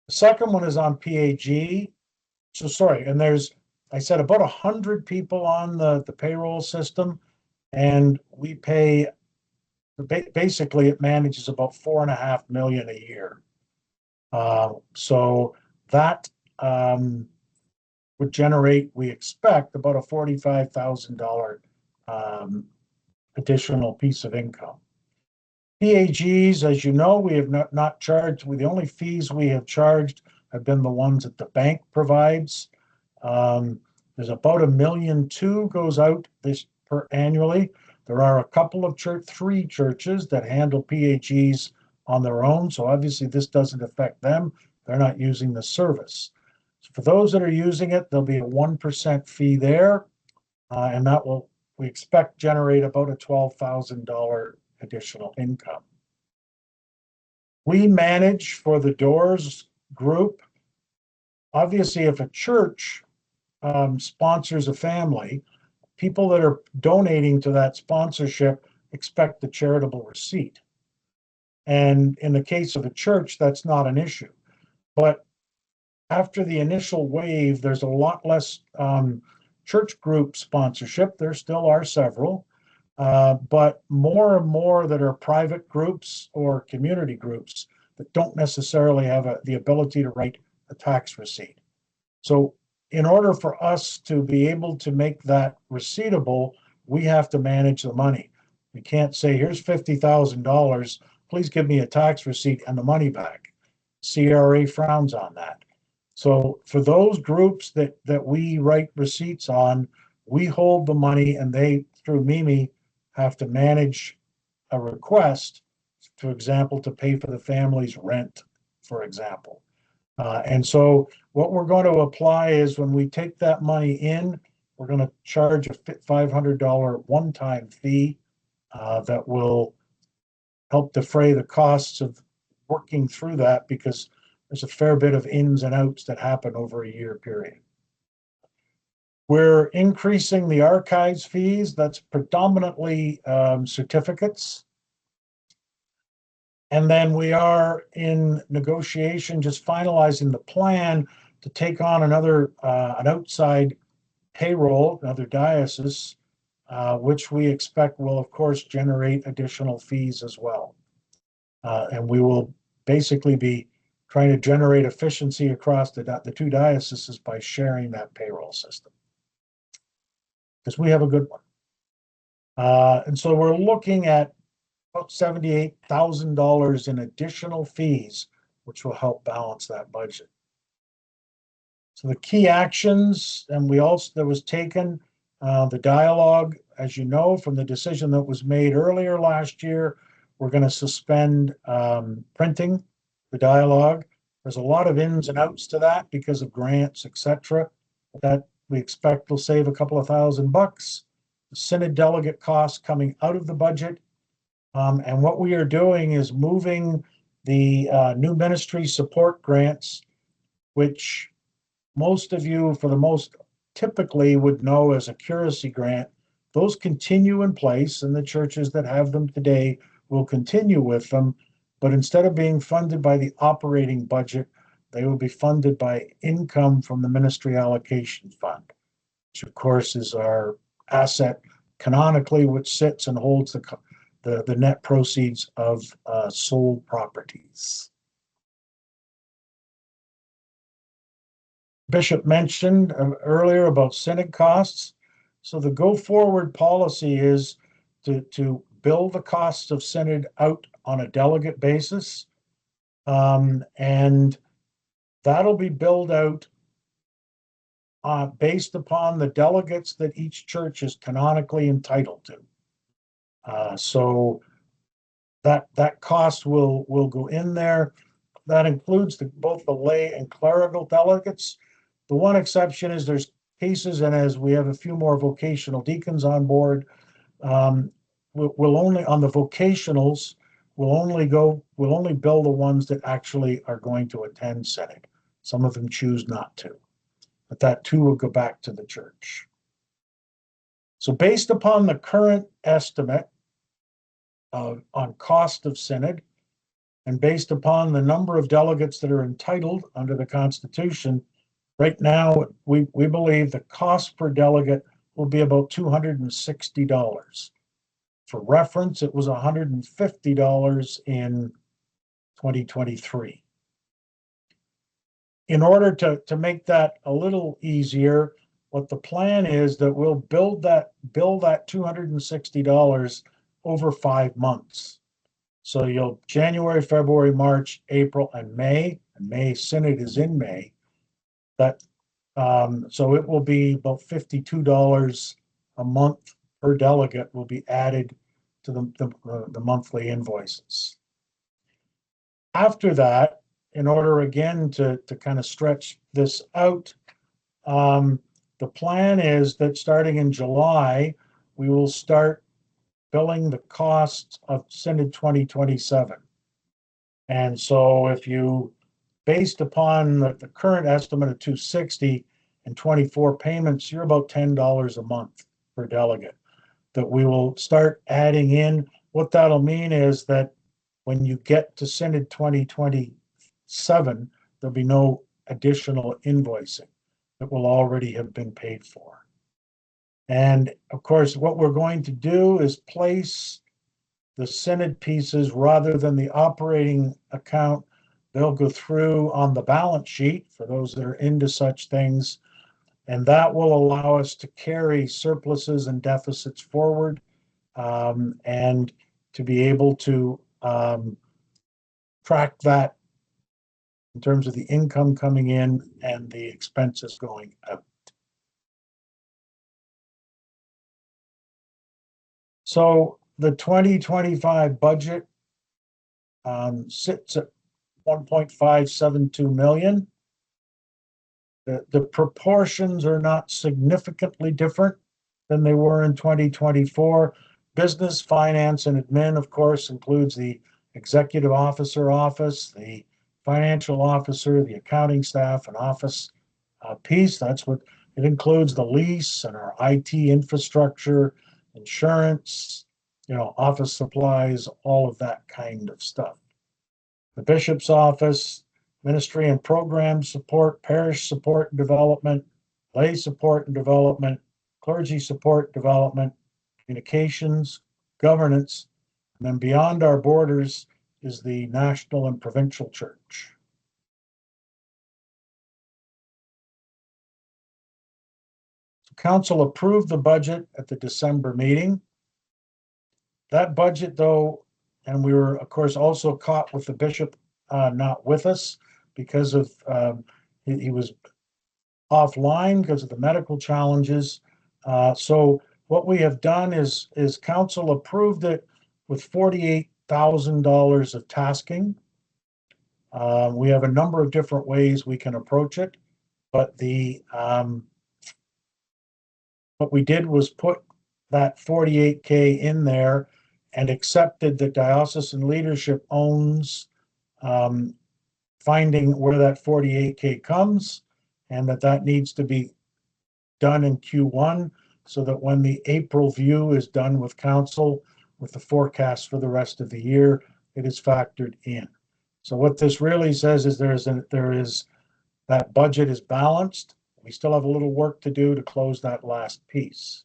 The second one is on PAG. So sorry, and I said about 100 people on the payroll system, and we pay, basically it manages about 4.5 million a year. So that would generate, we expect, about a $45,000 additional piece of income. PAGs, as you know, we have not charged. The only fees we have charged have been the ones that the bank provides. There's about $1.2 million goes out annually. There are a couple of 3 churches that handle PAGs on their own, so obviously this doesn't affect them. They're not using the service. So for those that are using it, there'll be a 1% fee there, and that will, we expect, generate about a $12,000 additional income. We manage for the Doors group. Obviously, if a church sponsors a family, people that are donating to that sponsorship expect the charitable receipt. And in the case of a church, that's not an issue. But after the initial wave, there's a lot less church group sponsorship. There still are several, but more and more that are private groups or community groups that don't necessarily have the ability to write a tax receipt. So in order for us to be able to make that receivable, we have to manage the money. We can't say, here's $50,000, please give me a tax receipt and the money back. CRA frowns on that. So for those groups that we write receipts on, we hold the money, and they, through Mimi, have to manage a request, for example, to pay for the family's rent, for example. And so what we're going to apply is, when we take that money in, we're going to charge a $500 one-time fee that will help defray the costs of working through that, because there's a fair bit of ins and outs that happen over a year period. We're increasing the archives fees. That's predominantly certificates. And then we are in negotiation, just finalizing the plan to take on another, an outside payroll, another diocese, which we expect will, of course, generate additional fees as well. And we will basically be trying to generate efficiency across the 2 dioceses by sharing that payroll system, because we have a good one. And so we're looking at about $78,000 in additional fees, which will help balance that budget. So the key actions, and there was taken the dialogue, as you know, from the decision that was made earlier last year. We're going to suspend printing the dialogue. There's a lot of ins and outs to that because of grants, etc. That we expect will save a couple of $1,000. The synod delegate costs coming out of the budget. And what we are doing is moving the new ministry support grants, which most of you, for the most typically, would know as a curacy grant. Those continue in place, and the churches that have them today will continue with them. But instead of being funded by the operating budget, they will be funded by income from the ministry allocation fund, which of course is our asset canonically, which sits and holds the net proceeds of sold properties. Bishop mentioned earlier about synod costs. So the go forward policy is to bill the costs of synod out on a delegate basis. And that'll be billed out based upon the delegates that each church is canonically entitled to. So that cost will go in there. That includes both the lay and clerical delegates. The one exception is there's cases, and as we have a few more vocational deacons on board, we'll only, on the vocationals, we'll only bill the ones that actually are going to attend synod. Some of them choose not to, but that too will go back to the church. So based upon the current estimate on cost of synod, and based upon the number of delegates that are entitled under the Constitution, right now, we believe the cost per delegate will be about $260. For reference, it was $150 in 2023. In order to make that a little easier, what the plan is that we'll bill that $260 over 5 months. So you'll January, February, March, April, and May. And May synod is in May. So it will be about $52 a month per delegate will be added to the monthly invoices. After that, in order again to kind of stretch this out, the plan is that starting in July, we will start billing the costs of synod 2027. And so if you, based upon the current estimate of $260 and 24 payments, you're about $10 a month per delegate that we will start adding in. What that'll mean is that when you get to synod 2027, there'll be no additional invoicing that will already have been paid for. And of course, what we're going to do is place the synod pieces rather than the operating account. They'll go through on the balance sheet for those that are into such things. And that will allow us to carry surpluses and deficits forward, and to be able to track that in terms of the income coming in and the expenses going out. So the 2025 budget sits at $1.572 million. The proportions are not significantly different than they were in 2024. Business, finance, and admin, of course, includes the executive officer office, the financial officer, the accounting staff, and office piece. That's what it includes: the lease and our IT infrastructure, insurance, office supplies, all of that kind of stuff. The bishop's office, ministry and program support, parish support and development, lay support and development, clergy support, development, communications, governance, and then beyond our borders is the national and provincial church. Council approved the budget at the December meeting. That budget, though, and we were, of course, also caught with the bishop not with us because of he was offline because of the medical challenges. So what we have done is council approved it with $48,000 of tasking. We have a number of different ways we can approach it, but what we did was put that 48K in there and accepted that diocesan leadership owns finding where that 48K comes, and that needs to be done in Q1 so that when the April view is done with council with the forecast for the rest of the year, it is factored in. So what this really says is that budget is balanced. We still have a little work to do to close that last piece.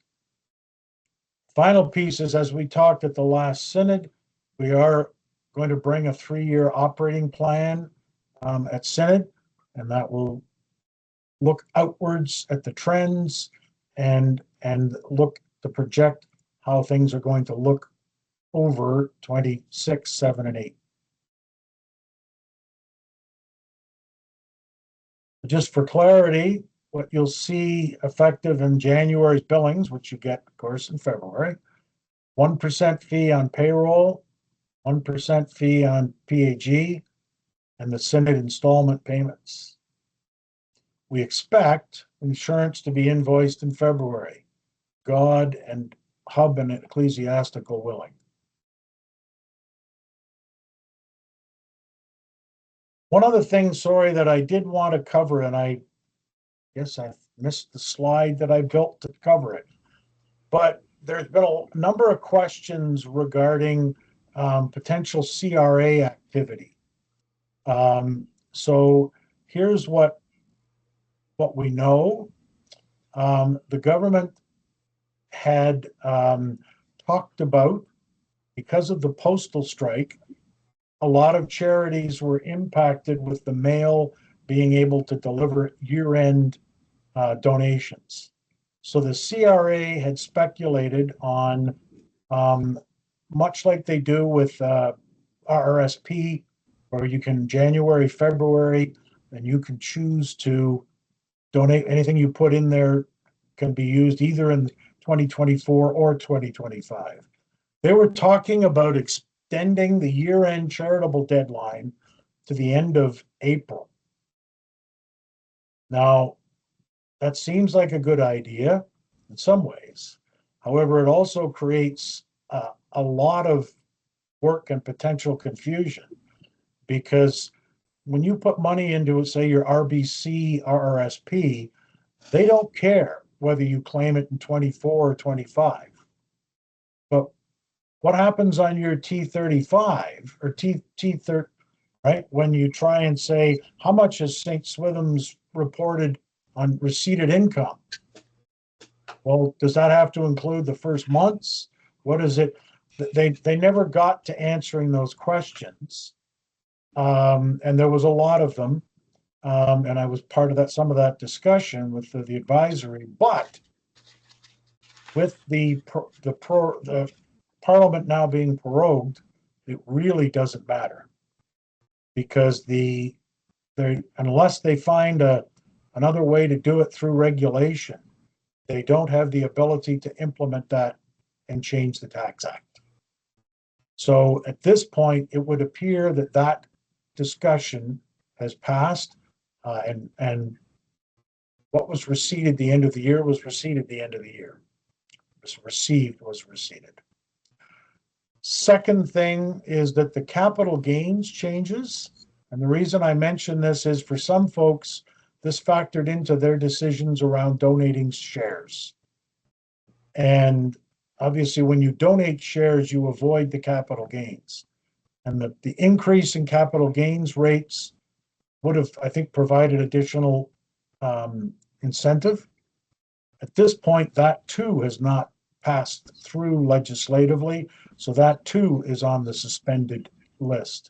Final piece is, as we talked at the last synod, we are going to bring a 3-year operating plan at synod, and that will look outwards at the trends and look to project how things are going to look over 26, 7, and 8. Just for clarity, what you'll see effective in January's billings, which you get, of course, in February, 1% fee on payroll, 1% fee on PAG, and the synod installment payments. We expect insurance to be invoiced in February, God and hub and ecclesiastical willing. One other thing, sorry, that I did want to cover, and I guess I missed the slide that I built to cover it, but there's been a number of questions regarding potential CRA activity. So here's what we know. The government had talked about, because of the postal strike, a lot of charities were impacted with the mail being able to deliver year-end donations. So the CRA had speculated on, much like they do with RRSP, where you can January, February, and you can choose to donate. Anything you put in there can be used either in 2024 or 2025. They were talking about extending the year-end charitable deadline to the end of April. Now, that seems like a good idea in some ways. However, it also creates a lot of work and potential confusion, because when you put money into, say, your RBC, RRSP, they don't care whether you claim it in 24 or 25. But what happens on your T35 or T30, right? When you try and say, how much has St. Swithin's reported on receipted income? Well, does that have to include the first months? What is it? They never got to answering those questions. And there was a lot of them. And I was part of some of that discussion with the advisory, but with the Parliament now being prorogued, it really doesn't matter, because unless they find another way to do it through regulation, they don't have the ability to implement that and change the Tax Act. So at this point, it would appear that discussion has passed, and what was received at the end of the year was received at the end of the year. Was received. Second thing is that the capital gains changes. And the reason I mention this is, for some folks, this factored into their decisions around donating shares. And obviously, when you donate shares, you avoid the capital gains. And the increase in capital gains rates would have, I think, provided additional incentive. At this point, that too has not passed through legislatively, so that too is on the suspended list.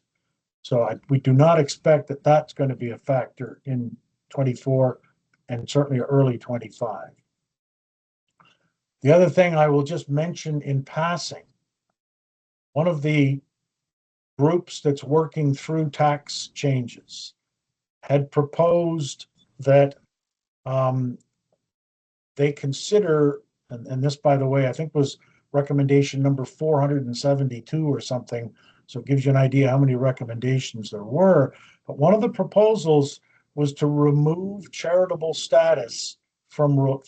So we do not expect that that's going to be a factor in 24 and certainly early 25. The other thing I will just mention in passing, one of the groups that's working through tax changes had proposed that they consider, and this, by the way, I think was recommendation number 472 or something. So it gives you an idea how many recommendations there were. But one of the proposals was to remove charitable status from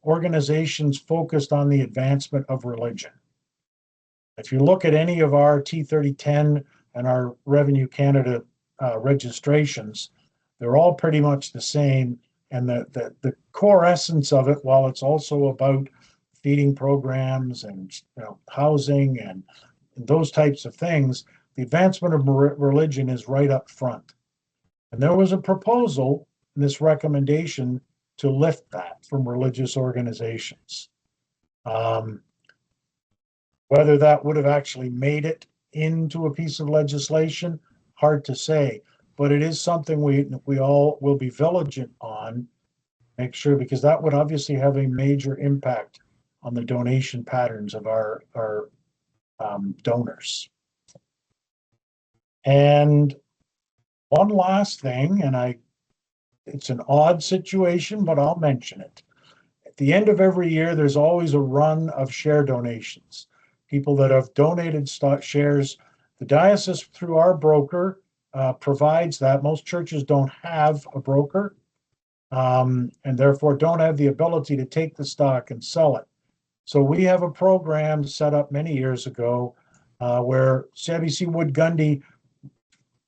organizations focused on the advancement of religion. If you look at any of our T3010 and our Revenue Canada registrations, they're all pretty much the same. And the core essence of it, while it's also about feeding programs and housing and those types of things, the advancement of religion is right up front. And there was a proposal in this recommendation to lift that from religious organizations. Whether that would have actually made it into a piece of legislation, hard to say, but it is something we all will be vigilant on, make sure, because that would obviously have a major impact on the donation patterns of our donors. And one last thing, and it's an odd situation, but I'll mention it. At the end of every year, there's always a run of share donations. People that have donated stock shares, the diocese through our broker provides that. Most churches don't have a broker, and therefore don't have the ability to take the stock and sell it. So we have a program set up many years ago where CIBC Wood Gundy,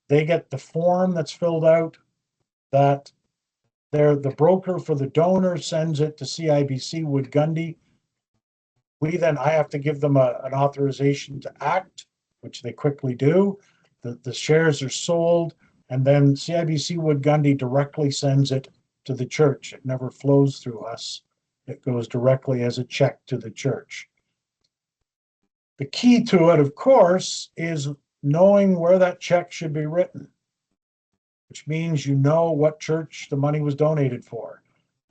they get the form that's filled out, that the broker for the donor sends it to CIBC Wood Gundy. I have to give them an authorization to act, which they quickly do. The shares are sold, and then CIBC Wood Gundy directly sends it to the church. It never flows through us. It goes directly as a check to the church. The key to it, of course, is knowing where that check should be written, which means you know what church the money was donated for.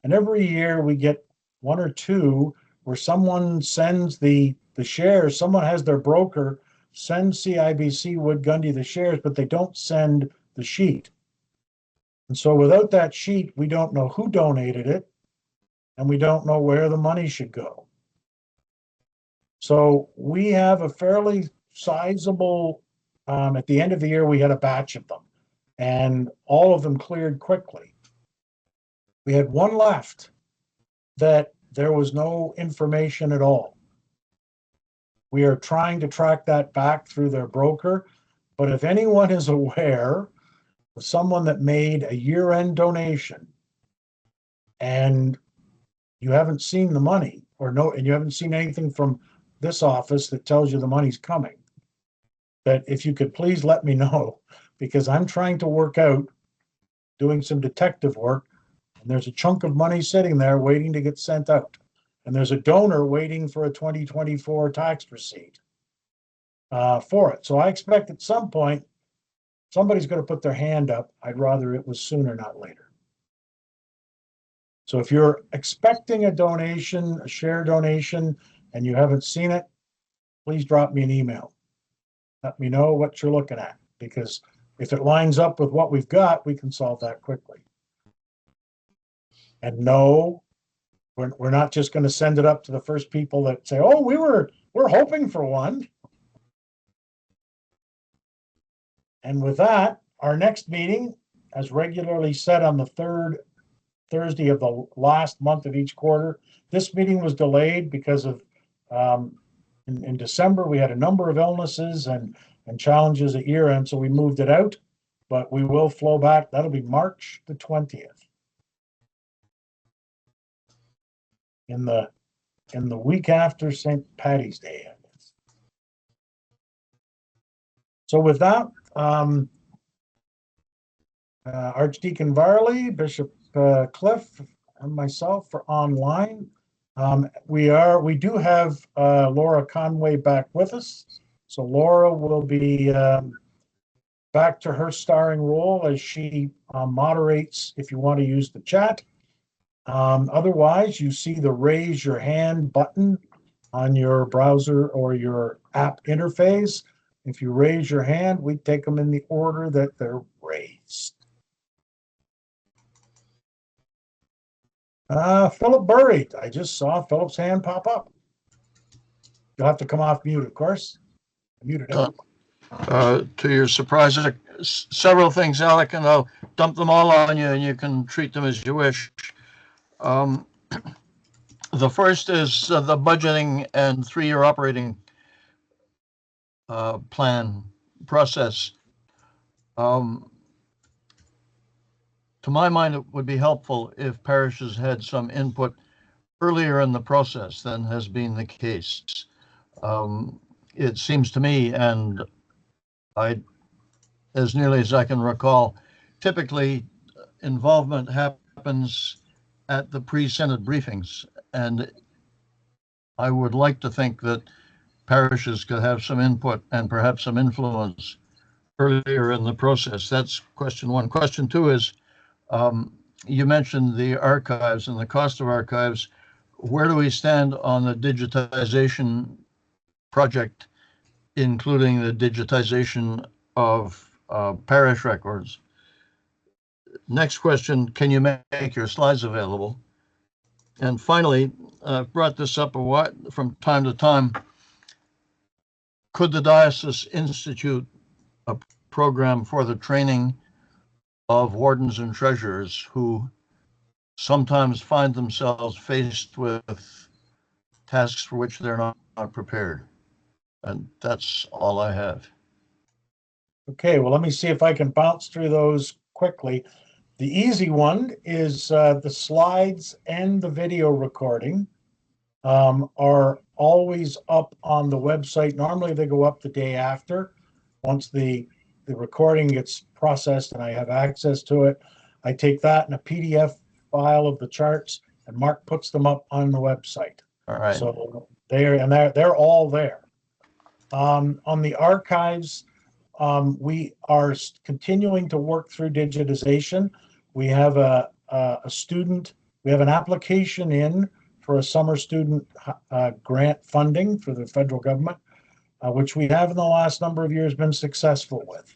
And every year we get one or two where someone sends the shares, someone has their broker send CIBC Wood Gundy the shares, but they don't send the sheet. And so without that sheet, we don't know who donated it, and we don't know where the money should go. So we have a fairly sizable, at the end of the year, we had a batch of them, and all of them cleared quickly. We had one left that there was no information at all. We are trying to track that back through their broker, but if anyone is aware of someone that made a year-end donation and you haven't seen the money, and you haven't seen anything from this office that tells you the money's coming, that if you could please let me know, because I'm trying to work out, doing some detective work, and there's a chunk of money sitting there waiting to get sent out. And there's a donor waiting for a 2024 tax receipt for it. So I expect at some point, somebody's going to put their hand up. I'd rather it was sooner, not later. So if you're expecting a donation, a share donation, and you haven't seen it, please drop me an email. Let me know what you're looking at, because if it lines up with what we've got, we can solve that quickly. And no, we're not just going to send it up to the first people that say, "Oh, we're hoping for one." And with that, our next meeting, as regularly set on the third Thursday of the last month of each quarter. This meeting was delayed because of in December we had a number of illnesses and challenges at year end, so we moved it out. But we will flow back. That'll be March the 20th. In the week after St. Paddy's Day, I guess. So with that, Archdeacon Varley, Bishop Cliff, and myself for online. We do have Laura Conway back with us. So Laura will be back to her starring role as she moderates if you want to use the chat. Otherwise, you see the raise your hand button on your browser or your app interface. If you raise your hand, we take them in the order that they're raised. Philip Burry. I just saw Philip's hand pop up. You'll have to come off mute, of course. I muted him. To your surprise, several things, Alec, and I'll dump them all on you, and you can treat them as you wish. The first is the budgeting and 3-year operating plan process. To my mind, it would be helpful if parishes had some input earlier in the process than has been the case. It seems to me, and as nearly as I can recall, typically involvement happens at the pre-Synod briefings, and I would like to think that parishes could have some input and perhaps some influence earlier in the process. That's question one. Question two is, you mentioned the archives and the cost of archives. Where do we stand on the digitization project, including the digitization of parish records? Next question, can you make your slides available? And finally, I've brought this up from time to time. Could the diocese institute a program for the training of wardens and treasurers who sometimes find themselves faced with tasks for which they're not prepared? And that's all I have. Okay, well, let me see if I can bounce through those quickly. The easy one is the slides and the video recording are always up on the website. Normally they go up the day after. Once the recording gets processed and I have access to it, I take that in a PDF file of the charts and Mark puts them up on the website. All right. So they're all there. On the archives, we are continuing to work through digitization. We have an application in for a summer student grant funding for the federal government, which we have in the last number of years been successful with.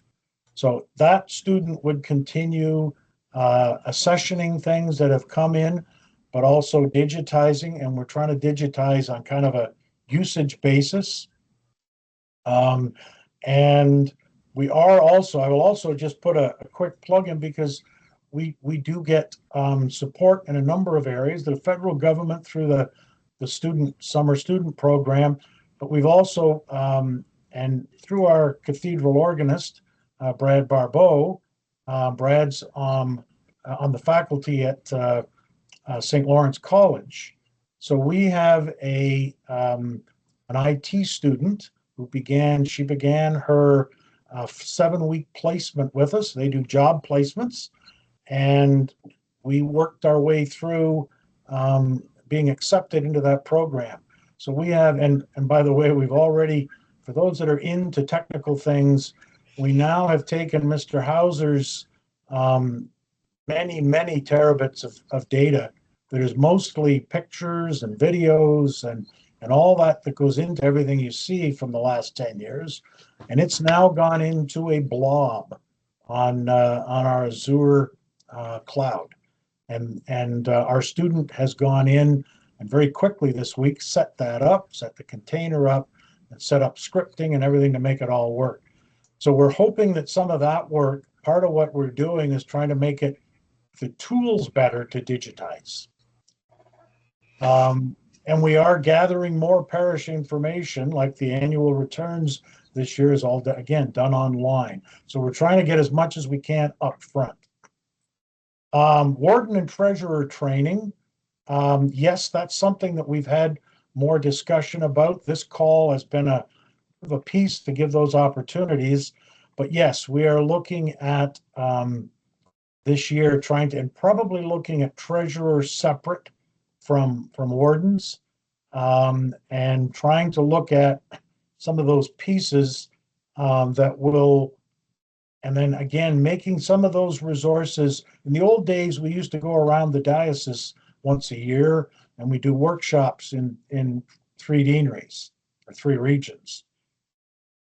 So that student would continue accessioning things that have come in, but also digitizing, and we're trying to digitize on kind of a usage basis. And we are also, I will also just put a quick plug in because we do get support in a number of areas, the federal government through the summer student program, but we've also, and through our cathedral organist, Brad Barbeau, Brad's on the faculty at St. Lawrence College. So we have an IT student who began her 7-week placement with us. They do job placements, and we worked our way through being accepted into that program. So we have, and by the way, we've already, for those that are into technical things, we now have taken Mr. Hauser's many terabits of data that is mostly pictures and videos and all that goes into everything you see from the last 10 years. And it's now gone into a blob on our Azure cloud. And our student has gone in and very quickly this week set that up, set the container up, and set up scripting and everything to make it all work. So we're hoping that some of that work, part of what we're doing is trying to make it the tools better to digitize. And we are gathering more parish information, like the annual returns this year is all, again, done online. So we're trying to get as much as we can up front. Warden and treasurer training. Yes, that's something that we've had more discussion about. This call has been a piece to give those opportunities. But yes, we are looking at this year and probably looking at treasurers separate from wardens, and trying to look at some of those pieces that will, and then again, making some of those resources. In the old days, we used to go around the diocese once a year and we do workshops in 3 deaneries or 3 regions.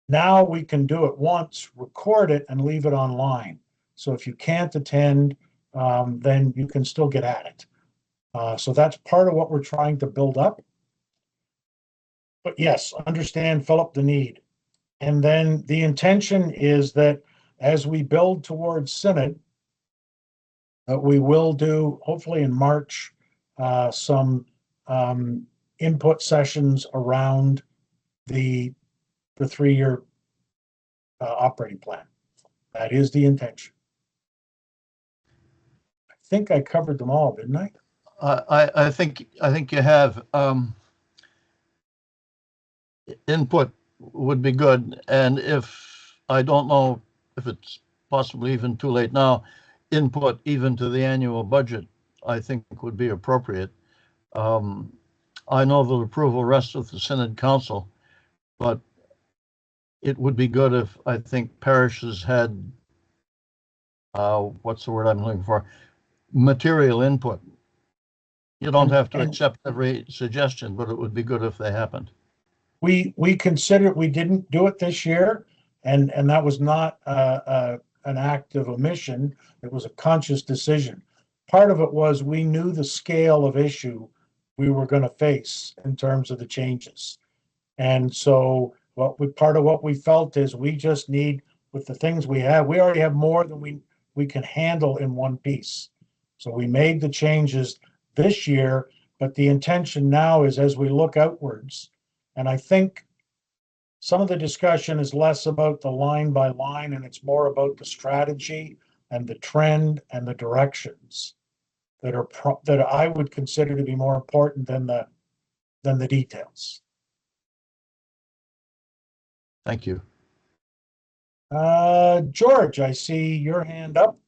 Now we can do it once, record it, and leave it online. So if you can't attend, then you can still get at it. So that's part of what we're trying to build up. But yes, understand, Philip, the need. And then the intention is that as we build towards synod, we will do, hopefully in March, some input sessions around the 3-year operating plan. That is the intention. I think I covered them all, didn't I? I think you have. Input would be good, and if I don't know if it's possibly even too late now, input even to the annual budget, I think would be appropriate. I know the approval rests with the Synod Council, but it would be good if I think parishes had, what's the word I'm looking for? Material input. You don't have to accept every suggestion, but it would be good if they happened. We considered, we didn't do it this year, and that was not an act of omission. It was a conscious decision. Part of it was we knew the scale of issue we were going to face in terms of the changes. And so part of what we felt is we just need, with the things we have, we already have more than we can handle in one piece. So we made the changes this year, but the intention now is as we look outwards, and I think some of the discussion is less about the line by line and it's more about the strategy and the trend and the directions that I would consider to be more important than the details. Thank you. George, I see your hand up.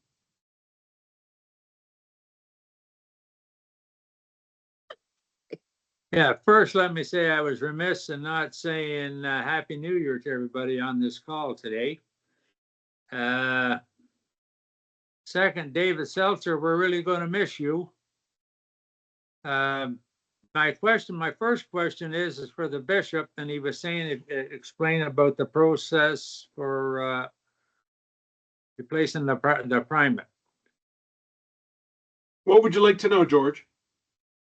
Yeah, first, let me say I was remiss in not saying Happy New Year to everybody on this call today. Second, David Seltzer, we're really going to miss you. My first question is for the bishop, and he was saying, explain about the process for replacing the primate. What would you like to know, George?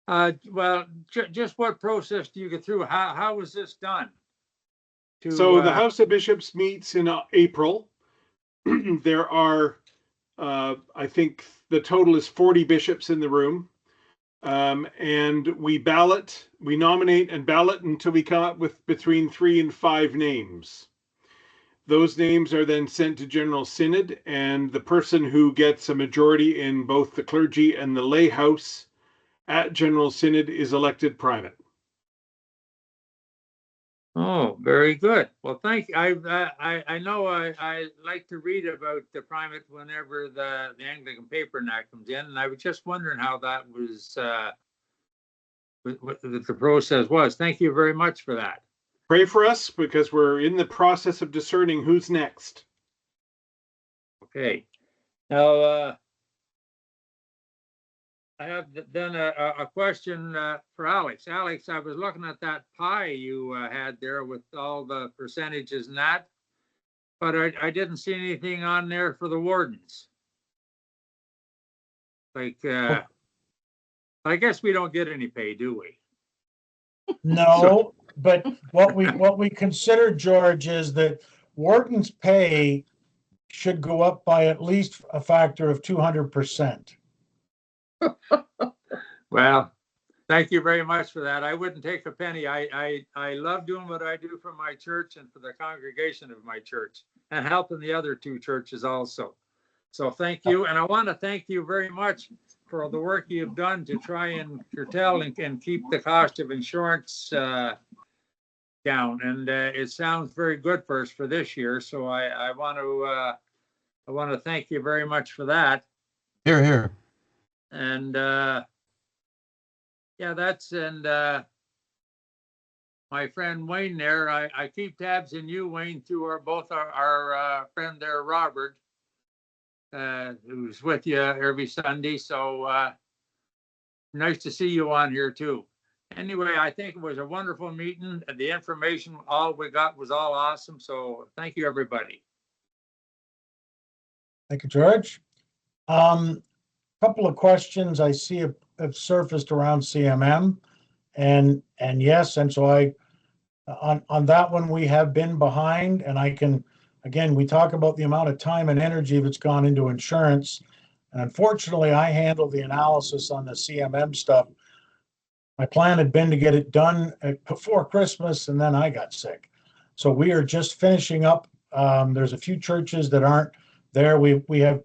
Well, just what process do you get through? How was this done? So the House of Bishops meets in April. There are, I think the total is 40 bishops in the room. And we nominate and ballot until we come up with between 3 and 5 names. Those names are then sent to General Synod, and the person who gets a majority in both the clergy and the lay house at General Synod is elected primate. Oh, very good. Well, thank you. I know I like to read about the primate whenever the Anglican Paper Act comes in, and I was just wondering how that was, what the process was. Thank you very much for that. Pray for us because we're in the process of discerning who's next. Okay. Now, I have then a question for Alex. Alex, I was looking at that pie you had there with all the percentages and that, but I didn't see anything on there for the wardens. Like, I guess we don't get any pay, do we? No, but what we consider, George, is that wardens' pay should go up by at least a factor of 200%. Well, thank you very much for that. I wouldn't take a penny. I love doing what I do for my church and for the congregation of my church, and helping the other 2 churches also. So thank you. And I want to thank you very much for the work you've done to try and curtail and keep the cost of insurance down. And it sounds very good for us for this year. So I want to thank you very much for that. Here, here. And yeah, my friend Wayne there, I keep tabs on you, Wayne, through both our friend there, Robert, who's with you every Sunday. So nice to see you on here too. Anyway, I think it was a wonderful meeting. The information, all we got was all awesome. So thank you, everybody. Thank you, George. Couple of questions. I see have surfaced around CMM, and yes, and so on that one, we have been behind, and I can, again, we talk about the amount of time and energy that's gone into insurance. And unfortunately, I handled the analysis on the CMM stuff. My plan had been to get it done before Christmas, and then I got sick. So we are just finishing up. There's a few churches that aren't there. We have,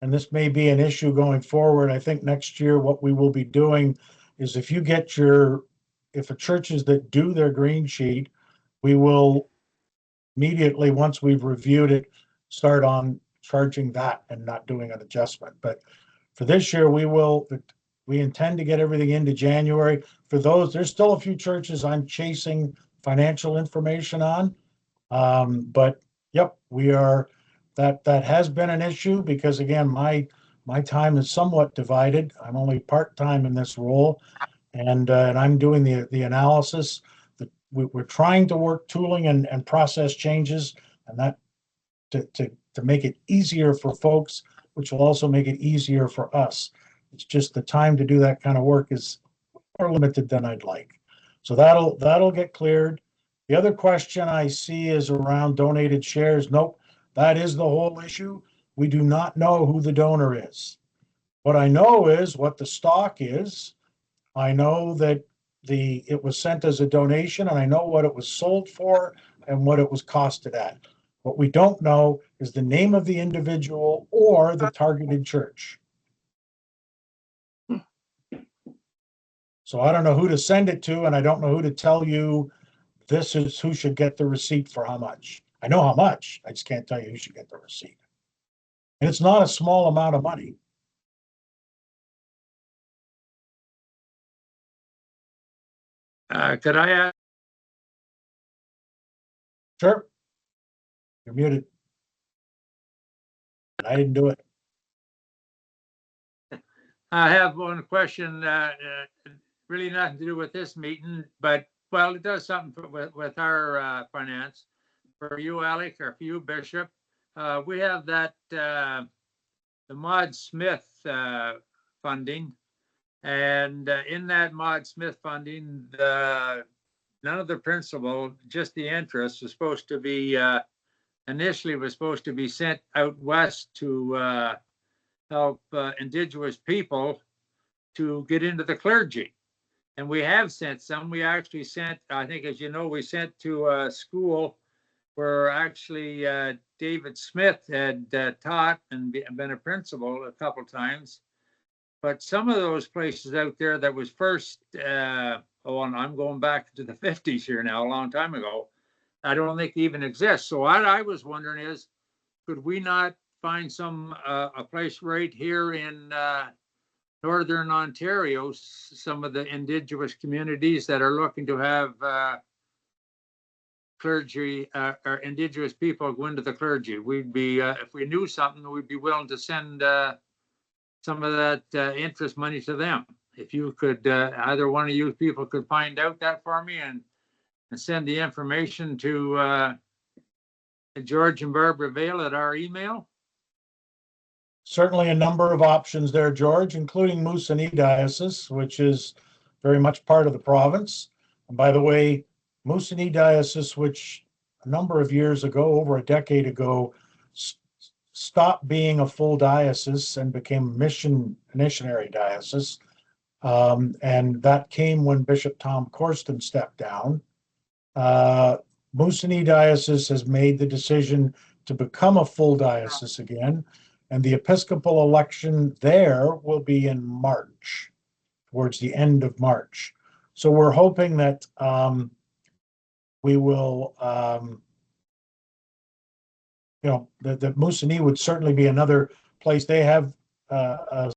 and this may be an issue going forward. I think next year what we will be doing is if the churches that do their green sheet, we will immediately, once we've reviewed it, start on charging that and not doing an adjustment. But for this year, we intend to get everything into January. For those, there's still a few churches I'm chasing financial information on. But yep, that has been an issue because again, my time is somewhat divided. I'm only part-time in this role, and I'm doing the analysis. We're trying to work tooling and process changes, and that to make it easier for folks, which will also make it easier for us. It's just the time to do that kind of work is more limited than I'd like. So that'll get cleared. The other question I see is around donated shares. Nope, that is the whole issue. We do not know who the donor is. What I know is what the stock is. I know that it was sent as a donation, and I know what it was sold for and what it was costed at. What we don't know is the name of the individual or the targeted church. So I don't know who to send it to, and I don't know who to tell you this is who should get the receipt for how much. I know how much, I just can't tell you who should get the receipt. And it's not a small amount of money. Could I ask? Sure. You're muted. I didn't do it. I have one question, really nothing to do with this meeting, but, well, it does something with our finance. For you, Alec, or for you, Bishop, we have that, the Maud Smith funding. And in that Maud Smith funding, none of the principal, just the interest was supposed to be, initially was supposed to be sent out west to help Indigenous people to get into the clergy. And we have sent some. We actually sent, I think, as you know, we sent to a school where actually David Smith had taught and been a principal a couple times. But some of those places out there that was first, and I'm going back to the 50s here now, a long time ago, I don't think even exists. So what I was wondering is, could we not find a place right here in Northern Ontario, some of the Indigenous communities that are looking to have clergy or Indigenous people go into the clergy? We'd be, if we knew something, we'd be willing to send some of that interest money to them. If you could, either one of you people could find out that for me and send the information to George and Barbara Vale at our email. Certainly a number of options there, George, including Moosonee Diocese, which is very much part of the province. And by the way, Moosonee Diocese, which a number of years ago, over a decade ago, stopped being a full diocese and became a missionary diocese. And that came when Bishop Tom Corsten stepped down. Moosonee Diocese has made the decision to become a full diocese again. And the Episcopal election there will be in March, towards the end of March. So we're hoping that we will, that Moosonee would certainly be another place. They have a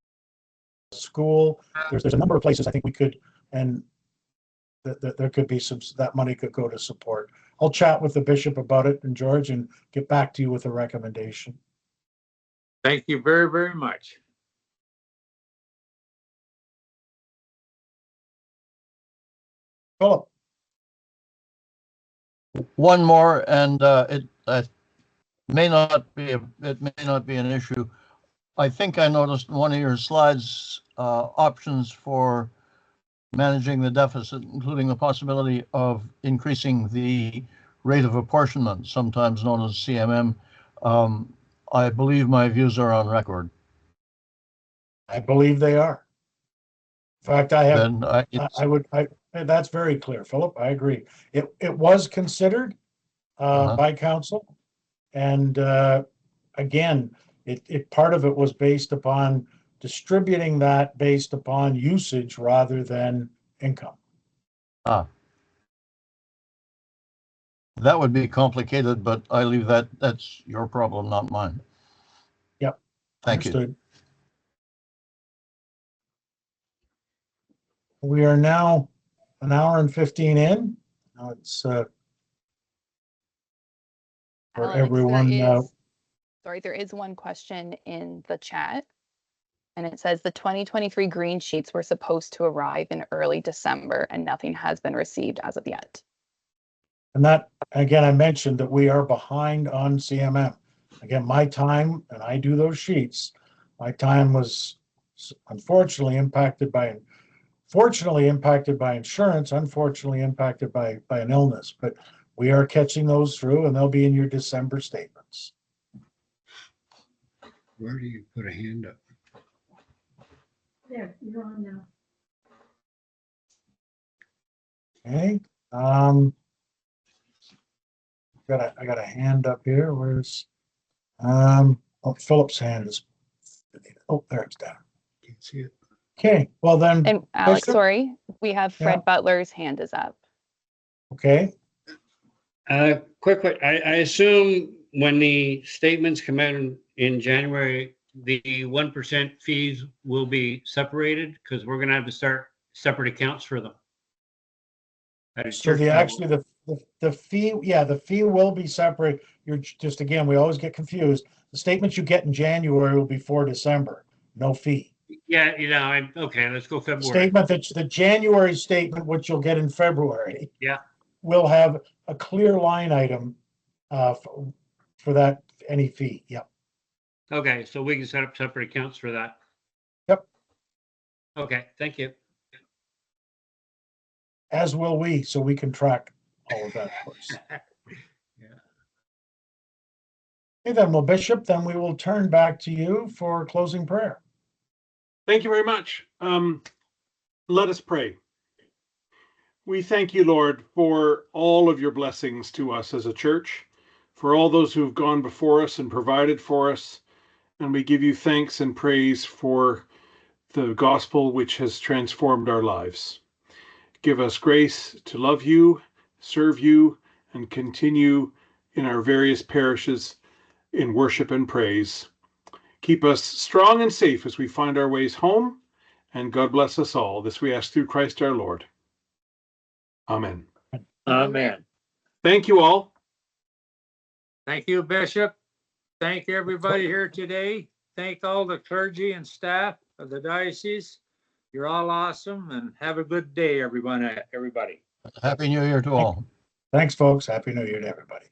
school. There's a number of places I think we could, and there could be that money could go to support. I'll chat with the bishop about it and George and get back to you with a recommendation. Thank you very, very much. Philip. One more, and it may not be an issue. I think I noticed one of your slides options for managing the deficit, including the possibility of increasing the rate of apportionment, sometimes known as CMM. I believe my views are on record. I believe they are. In fact, I have, Then that's very clear, Philip. I agree. It was considered by council. And again, part of it was based upon distributing that based upon usage rather than income. that would be complicated, but I leave that's your problem, not mine. Yep. Thank you. Understood. We are now an hour and 15 in. Now it's for Alex, everyone. There is one question in the chat, and it says the 2023 green sheets were supposed to arrive in early December, and nothing has been received as of yet. And that, again, I mentioned that we are behind on CMM. Again, my time, and I do those sheets, my time was unfortunately impacted by insurance, unfortunately impacted by an illness, but we are catching those through, and they'll be in your December statements. Where do you put a hand up? There, you're on now. Okay. I got a hand up here. Where's Philip's hand is, there it's down. Can't see it. Okay, well then. And Alex, Bishop? sorry, we have Fred Yeah. Butler's hand is up. Okay, Quick, I assume when the statements come out in January, the 1% fees will be separated because we're going to have to start separate accounts for them. so the fee, the fee will be separate. You're just, again, we always get confused. The statements you get in January will be for December, no fee. Yeah, okay, let's go February. Statement, that's the January statement, which you'll get in February. Yeah. Will have a clear line item for that, any fee. Yep. Okay, so we can set up separate accounts for that. Yep. Okay, thank you. As will we, so we can track all of that, of course. Okay, then, well, Bishop, then we will turn back to you for closing prayer. Thank you very much. Let us pray. We thank you, Lord, for all of your blessings to us as a church, for all those who've gone before us and provided for us. And we give you thanks and praise for the gospel which has transformed our lives. Give us grace to love you, serve you, and continue in our various parishes in worship and praise. Keep us strong and safe as we find our ways home, and God bless us all. This we ask through Christ our Lord. Amen. Amen. Thank you all. Thank you, Bishop. Thank you, everybody here today. Thank all the clergy and staff of the diocese. You're all awesome, and have a good day, everybody. Happy New Year to all. Thanks, folks. Happy New Year to everybody.